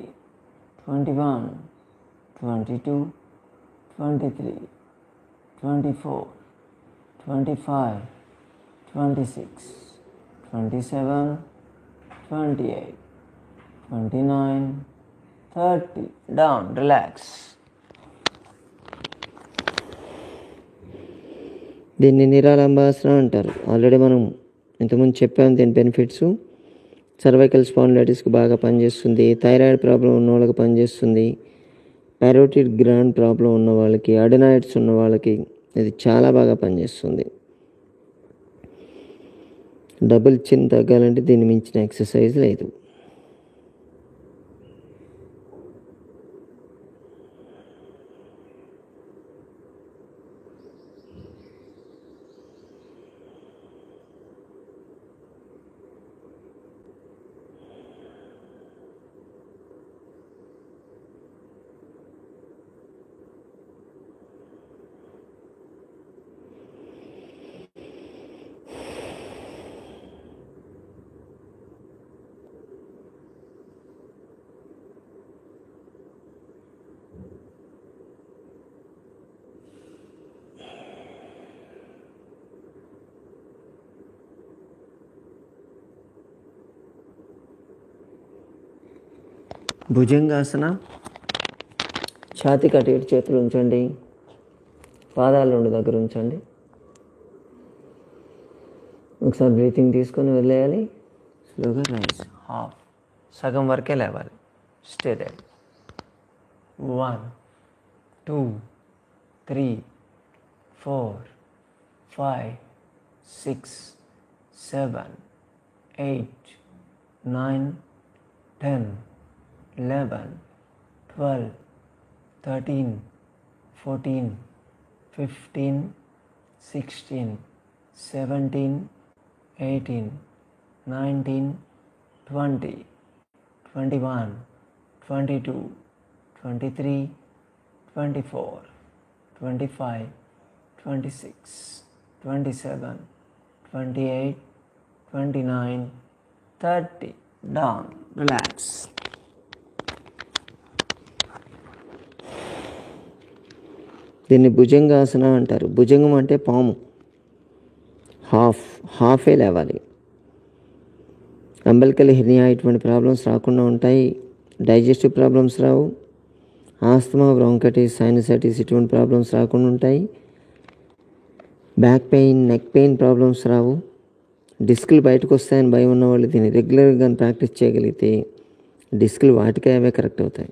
21 22 23 24 25 26 27 28 29 30. Down, relax. దీన్ని నిరాలంబాసన అంటారు. ఆల్రెడీ మనం ఇంతకుముందు చెప్పాము దీని బెనిఫిట్స్. సర్వైకల్ స్పాండిలైటిస్కి బాగా పనిచేస్తుంది, థైరాయిడ్ ప్రాబ్లం ఉన్న వాళ్ళకి పనిచేస్తుంది, పైరోటిడ్ గ్లాండ్ ప్రాబ్లం ఉన్న వాళ్ళకి, అడెనాయిడ్స్ ఉన్న వాళ్ళకి ఇది చాలా బాగా పనిచేస్తుంది. డబుల్ చిన్ తగ్గాలంటే దీన్ని మించిన ఎక్సర్సైజ్ లేదు. భుజంగాసన. ఛాతీ కట్టేటి చేతులు ఉంచండి, పాదాల రెండు దగ్గర ఉంచండి. ఒకసారి బ్రీతింగ్ తీసుకొని వదిలేయాలి. స్లోగా రైజ్. హాఫ్, సగం వరకే లేవాలి. Stay there. 1 2 3 4 5 6 7 8 9 10 11 12 13 14 15 16 17 18 19 20 21 22 23 24 25 26 27 28 29 30. Down, relax. దీన్ని భుజంగాసన అంటారు. భుజంగం అంటే పాము. హాఫే లేవాలి. అంబలికల్ హెర్నియా ఇటువంటి ప్రాబ్లమ్స్ రాకుండా ఉంటాయి. డైజెస్టివ్ ప్రాబ్లమ్స్ రావు. ఆస్తమా, బ్రాంకైటిస్, సైనసైటిస్ ఇటువంటి ప్రాబ్లమ్స్ రాకుండా ఉంటాయి. Back pain, neck pain problems రావు. డిస్కులు బయటకు వస్తాయని భయం ఉన్నవాళ్ళు దీన్ని రెగ్యులర్గా ప్రాక్టీస్ చేయగలిగితే డిస్కులు వాటికే అవే కరెక్ట్ అవుతాయి.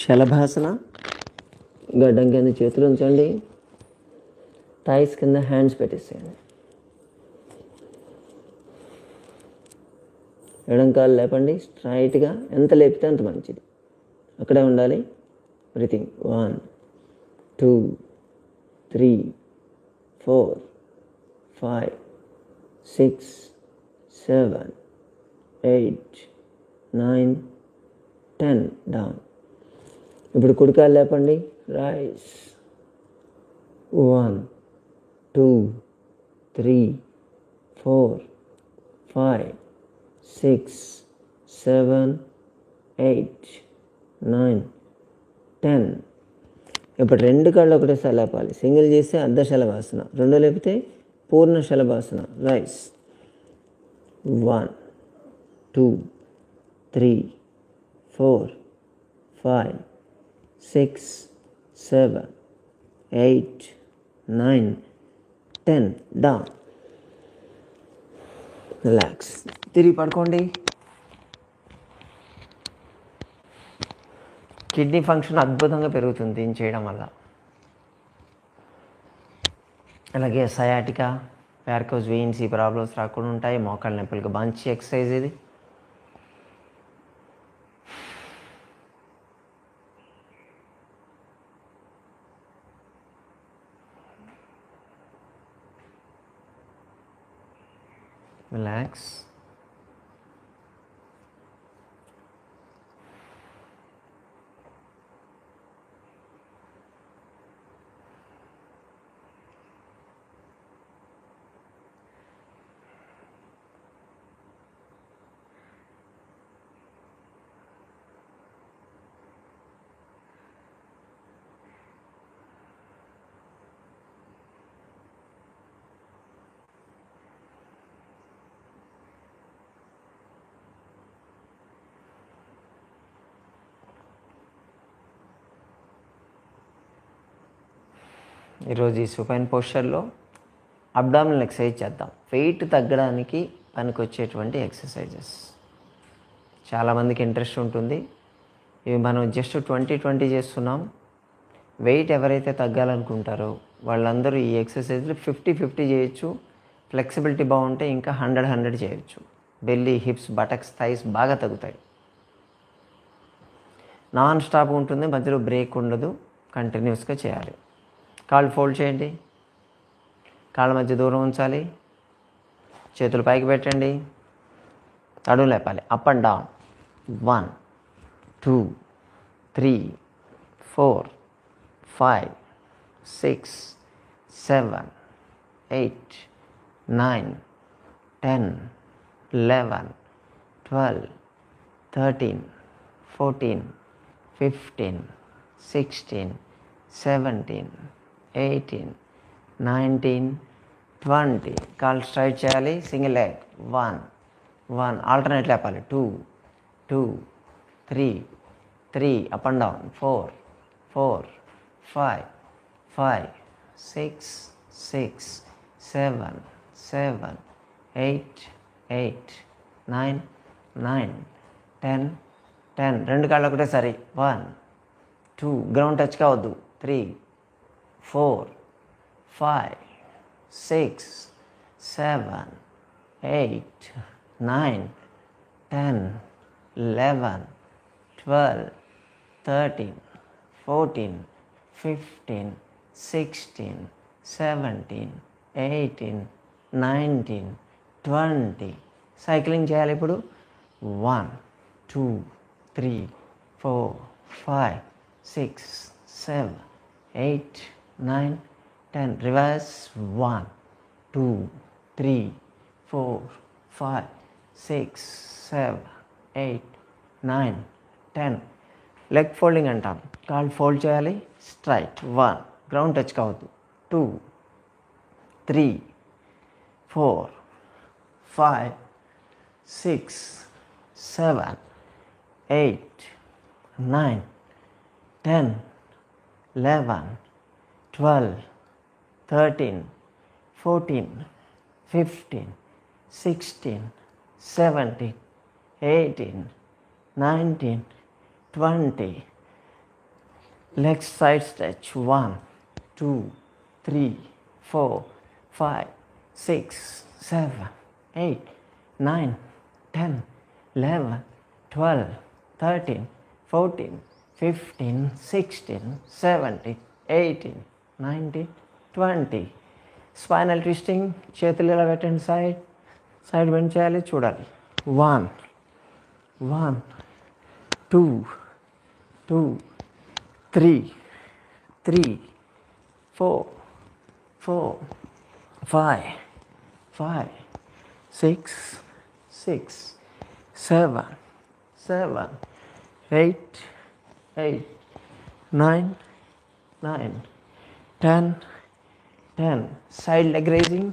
శలభాసన. గడ్డం కింద చేతులు ఉంచండి, థైస్ కింద హ్యాండ్స్ పెట్టేసేయండి. ఎడం కాలు లేపండి స్ట్రైట్గా, ఎంత లేపితే అంత మంచిది. అక్కడే ఉండాలి. బ్రీతింగ్. 1 2 3 4 5 6 7 8 9 10. డౌన్. ఇప్పుడు కుడికాలు లేపండి. రైస్. 1 2 3, 4, 5, 6, 7, 8, 9, 10. ఇప్పుడు రెండు కాళ్ళు ఒకటేసారి లేపాలి. సింగిల్ చేస్తే అర్ధ శలభాసన, రెండు లేపితే పూర్ణ శలభాసన. రైస్ 1, 2, 3, 4, 5, 6, 7, 8, 9, 10. డౌన్. రిలాక్స్. తిరిగి పడుకోండి. కిడ్నీ ఫంక్షన్ అద్భుతంగా పెరుగుతుంది దీన్ని చేయడం వల్ల. అలాగే సయాటికా, వ్యారికోస్ వెయిన్స్ ఈ ప్రాబ్లమ్స్ రాకుండా ఉంటాయి. మోకాళ్ళ నొప్పులకు మంచి ఎక్సర్సైజ్ ఇది. రిలాక్స్. ఈరోజు ఈ సుపైన్ పోస్చర్లో అబ్డామినల్ ఎక్సర్సైజ్ చేద్దాం. వెయిట్ తగ్గడానికి పనికొచ్చేటువంటి ఎక్సర్సైజెస్. చాలామందికి ఇంట్రెస్ట్ ఉంటుంది. ఇవి మనం జస్ట్ 20 చేస్తున్నాం. వెయిట్ ఎవరైతే తగ్గాలనుకుంటారో వాళ్ళందరూ ఈ ఎక్సర్సైజ్లు 50 చేయొచ్చు. ఫ్లెక్సిబిలిటీ బాగుంటే ఇంకా 100 చేయొచ్చు. బెల్లీ, హిప్స్, బటక్స్, థైస్ బాగా తగ్గుతాయి. నాన్ స్టాప్ ఉంటుంది, మధ్యలో బ్రేక్ ఉండదు. కంటిన్యూస్గా చేయాలి. కాళ్ళు ఫోల్డ్ చేయండి. కాళ్ళ మధ్య దూరం ఉంచాలి. చేతులు పైకి పెట్టండి. తడుము లేపాలి. Up and down. 1, 2, 3, 4, 5, 6, 7, 8, 9, 10, 11, 12, 13, 14, 15, 16, 17, 18, 19, 20. కాళ్ళు స్ట్రైట్ చేయాలి. Single leg. 1, 1. ఆల్టర్నేట్ లేపాలి. 2, 2, 3, 3. Up and down. 4, 4, 5, 5, 6, 6, 7, 7, 8, 8, 9, 9, 10, 10. రెండు కాళ్ళు ఒకటేసారి. 1, 2. గ్రౌండ్ టచ్ కావద్దు. 3, 4, 5, 6, 7, 8, 9, 10, 11, 12, 13, 14, 15, 16, 17, 18, 19, 20. సైక్లింగ్ చేయాలి ఇప్పుడు. 1, 2, 3, 4, 5, 6, 7, 8, 9, 10. రివర్స్. 1, 2, 3, 4, 5, 6, 7, 8, 9, 10. లెగ్ ఫోల్డింగ్ అంటాం. కాళ్ళు ఫోల్డ్ చేయాలి. స్ట్రైట్. 1. గ్రౌండ్ టచ్ కావద్దు. 2, 3, 4, 5, 6, 7, 8, 9, 10, 11, 12, 13, 14, 15, 16, 17, 18, 19, 20. Legs side stretch. 1, 2, 3, 4, 5, 6, 7, 8, 9, 10, 11, 12, 13, 14, 15, 16, 17, 18, 19, 20. Spinal twisting. చేతులు ఇలా పెట్టండి. సైడ్ బెండ్ చేయాలి. చూడాలి. 1, 1, 2, 2, 3, 3, 4, 4, 5, 5, 6, 6, 7, 7, 8, 8, 9, 9, 10, 10. Side leg raising.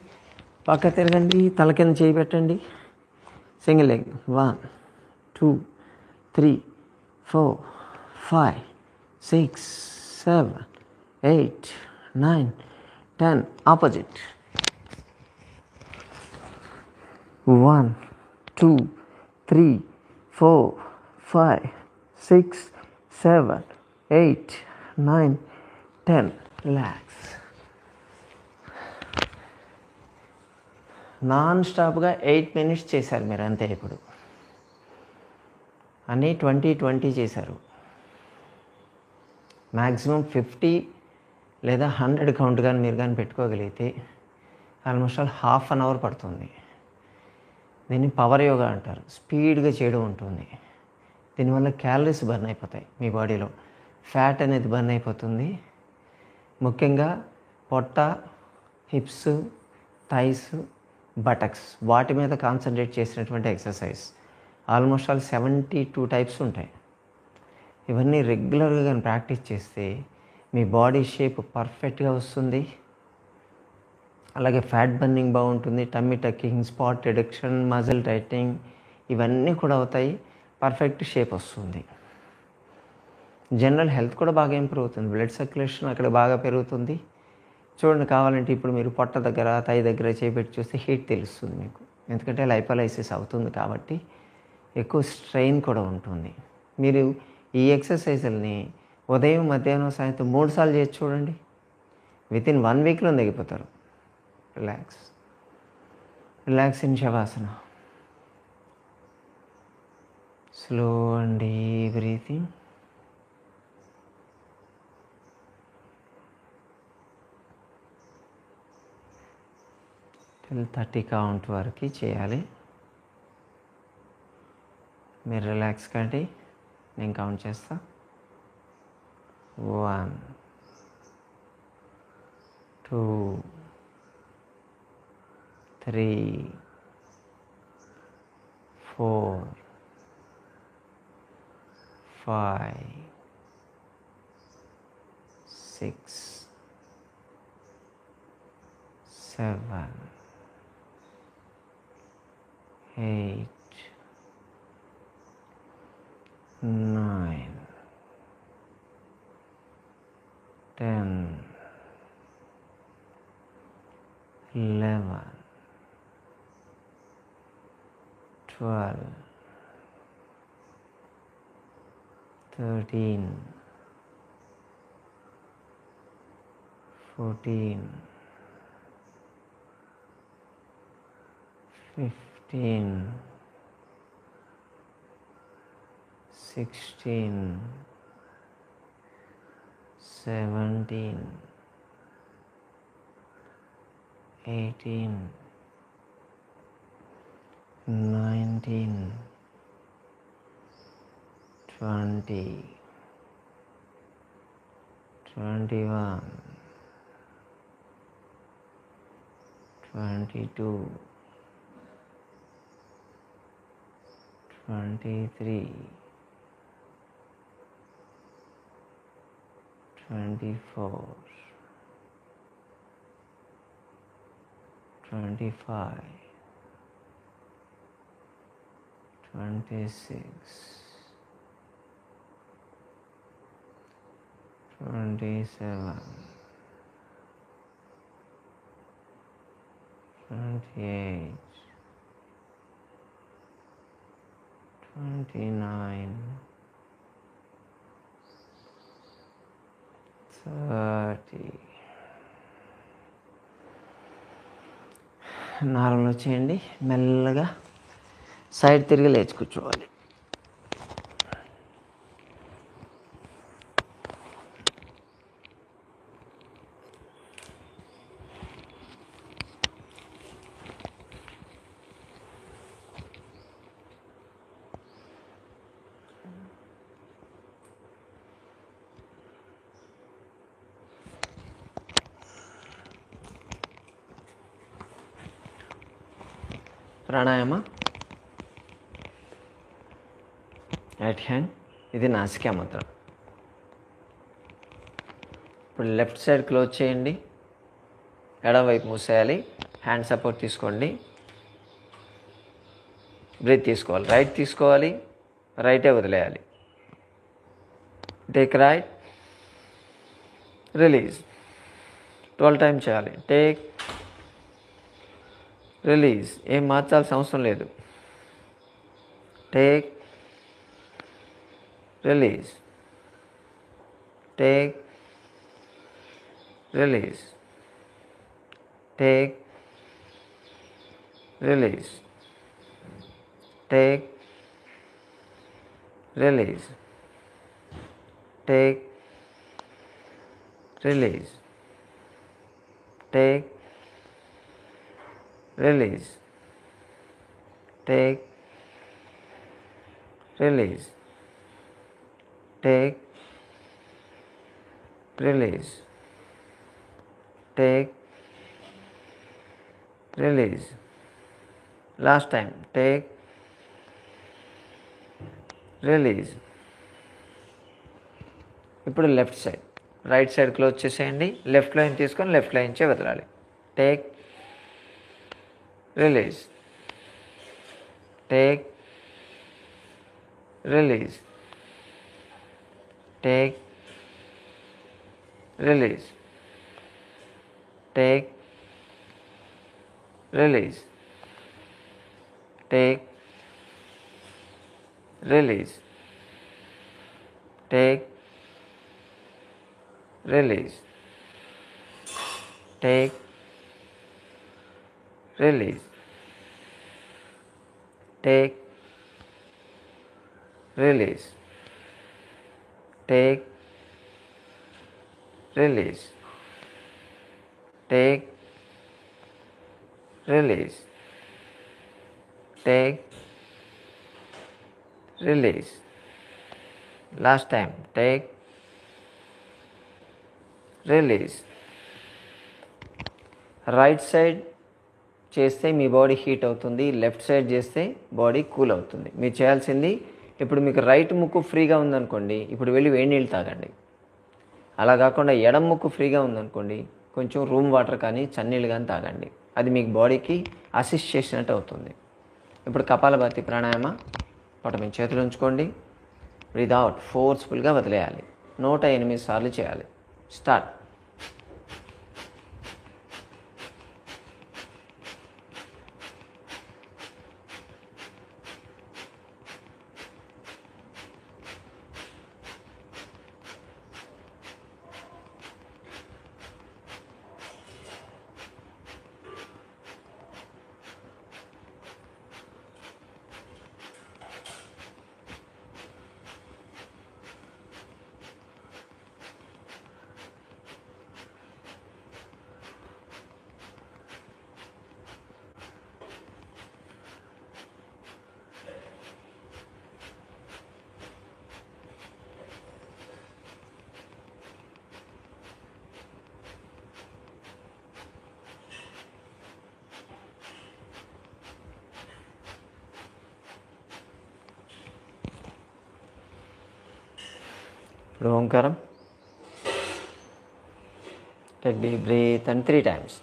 పక్క తిరగండి, తల కింద చేయి పెట్టండి. Single leg. 1, 2, 3, 4, 5, 6, 7, 8, 9, 10. Opposite. 1, 2, 3, 4, 5, 6, 7, 8, 9, 10. Relax. Non స్టాప్గా 8 minutes చేశారు మీరు అంతే. ఇప్పుడు అన్నీ 20 చేశారు. మ్యాక్సిమం 50 లేదా 100 కౌంట్ కానీ మీరు కానీ పెట్టుకోగలిగితే ఆల్మోస్ట్ ఆల్ ½ an hour పడుతుంది. దీన్ని పవర్ యోగా అంటారు. స్పీడ్గా చేయడం ఉంటుంది. దీనివల్ల క్యాలరీస్ బర్న్ అయిపోతాయి. మీ బాడీలో ఫ్యాట్ అనేది బర్న్ అయిపోతుంది. ముఖ్యంగా పొట్ట, హిప్స్, థైస్, బటక్స్ వాటి మీద కాన్సన్ట్రేట్ చేసినటువంటి ఎక్సర్సైజ్. ఆల్మోస్ట్ ఆల్ 72 types ఉంటాయి. ఇవన్నీ రెగ్యులర్గా కానీ ప్రాక్టీస్ చేస్తే మీ బాడీ షేప్ పర్ఫెక్ట్గా వస్తుంది. అలాగే ఫ్యాట్ బర్నింగ్ బాగుంటుంది. Tummy tucking, spot reduction, muscle tightening ఇవన్నీ కూడా అవుతాయి. పర్ఫెక్ట్ షేప్ వస్తుంది. జనరల్ హెల్త్ కూడా బాగా ఇంప్రూవ్ అవుతుంది. బ్లడ్ సర్క్యులేషన్ అక్కడ బాగా పెరుగుతుంది. చూడండి, కావాలంటే ఇప్పుడు మీరు పొట్ట దగ్గర, తై దగ్గర చేపెట్టి చూస్తే హీట్ తెలుస్తుంది మీకు. ఎందుకంటే లైపోలైసిస్ అవుతుంది కాబట్టి ఎక్కువ స్ట్రెయిన్ కూడా ఉంటుంది. మీరు ఈ ఎక్సర్సైజుల్ని ఉదయం, మధ్యాహ్నం, సాయంత్రం 3 సార్లు చేసి చూడండి. వితిన్ 1 weekలో తగ్గిపోతారు. రిలాక్స్. రిలాక్స్ ఇన్ శవాసన. Slow and deep breathing. till 30 count వరకు చేయాలి. మీరు రిలాక్స్ కండి. నేను కౌంట్ చేస్తా. 1, 2, 3, 4, 5, 6, 7, 8, 9, 10, 11, 12, 13, 14, 15, 16, 17, 18, 19, 20, 21, 22, 23, 24, 25, 26, 27, 28, 29, 30. నార్మల్ వచ్చేయండి. మెల్లగా సైడ్ తిరిగి లేచి కూర్చోవాలి. ప్రాణాయామ. రైట్ హ్యాండ్, ఇది నాసికా ముద్ర. ఇప్పుడు లెఫ్ట్ సైడ్ క్లోజ్ చేయండి, ఎడమవైపు మూసేయాలి. హ్యాండ్ సపోర్ట్ తీసుకోండి. బ్రీత్ తీసుకోవాలి, రైట్ తీసుకోవాలి, రైటే వదిలేయాలి. Take right, release. 12 టైమ్స్ చేయాలి. Take, release. ఏం మార్చాల్సిన అవసరం లేదు. Take, release, take, release, take, release, take, release, take, release, take, release, take, release, take, release, take, release. Last time. Take, release. ఇప్పుడు left side. Right side close చేసేయండి. లెఫ్ట్ లైన్ తీసుకొని లెఫ్ట్ లైన్ చే వదలాలి. Take, release, take, release, take, release, take, release, take, release, take, release, take, release, take, release, take, release, take, release, take, release. Last time. Take, release. Right side చేస్తే మీ బాడీ హీట్ అవుతుంది, లెఫ్ట్ సైడ్ చేస్తే బాడీ కూల్ అవుతుంది. మీరు చేయాల్సింది, ఇప్పుడు మీకు రైట్ ముక్కు ఫ్రీగా ఉందనుకోండి, ఇప్పుడు వెళ్ళి వేడి నీళ్ళు తాగండి. అలా కాకుండా ఎడమ ముక్కు ఫ్రీగా ఉందనుకోండి, కొంచెం రూమ్ వాటర్ కానీ చన్నీళ్ళు కానీ తాగండి. అది మీకు బాడీకి అసిస్ట్ చేసినట్టు అవుతుంది. ఇప్పుడు కపాలభాతి ప్రాణాయామ. మీ చేతులు ఉంచుకోండి. బ్రీత్ అవుట్, ఫోర్స్ఫుల్గా వదిలేయాలి. 108 సార్లు చేయాలి. స్టార్ట్. ఇప్పుడు ఓంకారం. Take deep breath and 3 times.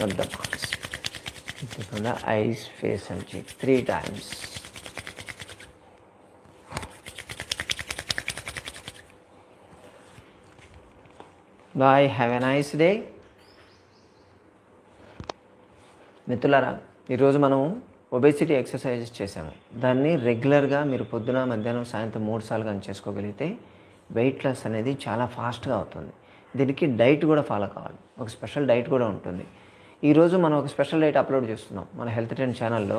Rub the palms. On the eyes, face and cheeks 3 times. Bye. Have a nice day. మిత్రులారా, ఈరోజు మనం ఒబేసిటీ ఎక్సర్సైజెస్ చేసాము. దాన్ని రెగ్యులర్గా మీరు పొద్దున, మధ్యాహ్నం, సాయంత్రం 3 సార్లు కానీ చేసుకోగలిగితే వెయిట్ లాస్ అనేది చాలా ఫాస్ట్గా అవుతుంది. దీనికి డైట్ కూడా ఫాలో కావాలి. ఒక స్పెషల్ డైట్ కూడా ఉంటుంది. ఈరోజు మనం ఒక స్పెషల్ డైట్ అప్లోడ్ చేస్తున్నాం మన హెల్త్ ట్రెండ్ ఛానల్లో.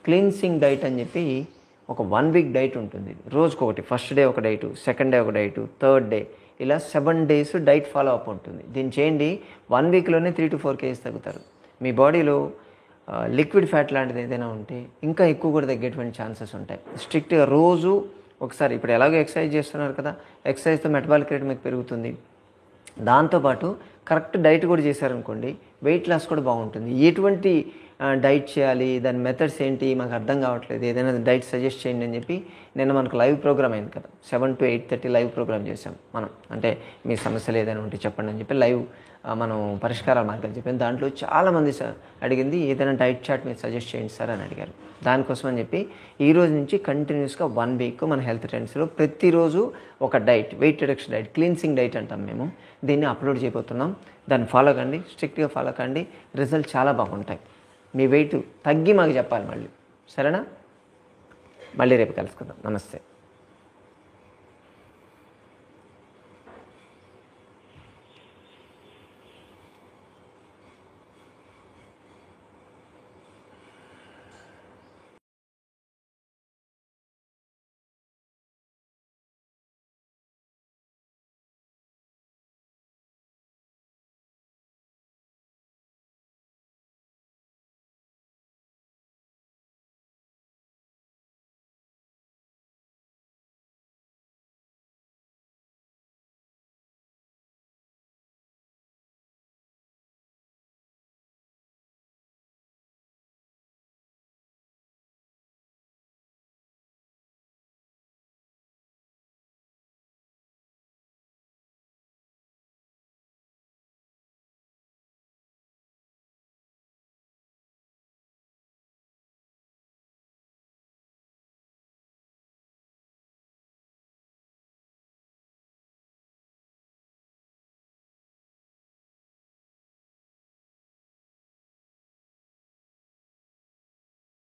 క్లీన్సింగ్ డైట్ అని చెప్పి ఒక 1 వీక్ డైట్ ఉంటుంది. రోజుకొకటి, ఫస్ట్ డే ఒక డైటు, సెకండ్ డే ఒక డైటు, థర్డ్ డే, ఇలా 7 డేస్ డైట్ ఫాలో అప్ ఉంటుంది. దీన్ని చేయండి, 1 వీక్లోనే 3 to 4 kgs తగ్గుతారు. మీ బాడీలో లిక్విడ్ ఫ్యాట్ లాంటిది ఏదైనా ఉంటే ఇంకా ఎక్కువ కూడా తగ్గేటువంటి ఛాన్సెస్ ఉంటాయి. స్ట్రిక్ట్గా రోజు ఒకసారి, ఇప్పుడు ఎలాగో ఎక్సర్సైజ్ చేస్తున్నారు కదా, ఎక్సర్సైజ్తో మెటబాలిక్ రేట్ మీకు పెరుగుతుంది. దాంతోపాటు కరెక్ట్ డైట్ కూడా చేశారనుకోండి, వెయిట్ లాస్ కూడా బాగుంటుంది. ఎటువంటి డైట్ చేయాలి, దాని మెథడ్స్ ఏంటి మాకు అర్థం కావట్లేదు, ఏదైనా డైట్ సజెస్ట్ చేయండి అని చెప్పి నిన్న మనకు లైవ్ ప్రోగ్రామ్ అయింది కదా, 7 to 8:30 లైవ్ ప్రోగ్రామ్ చేసాం మనం. అంటే మీ సమస్యలు ఏదైనా ఉంటే చెప్పండి అని చెప్పి లైవ్ మనం పరిష్కారాల మార్గాలు చెప్పాను. దాంట్లో చాలామంది అడిగింది ఏదైనా డైట్ చార్ట్ మీరు సజెస్ట్ చేయండి సార్ అని అడిగారు. దానికోసం అని చెప్పి ఈ రోజు నుంచి కంటిన్యూస్గా 1 వీక్ మన హెల్త్ ట్రెండ్స్లో ప్రతిరోజు ఒక diet, weight reduction diet, cleansing diet అంటాం మేము, దీన్ని అప్లోడ్ చేయబోతున్నాం. దాన్ని ఫాలో కండి, స్ట్రిక్ట్గా ఫాలో కండి, రిజల్ట్ చాలా బాగుంటాయి. మీ వెయిట్ తగ్గి మాకు చెప్పాలి మళ్ళీ, సరేనా? మళ్ళీ రేపు కలుసుకుందాం. నమస్తే.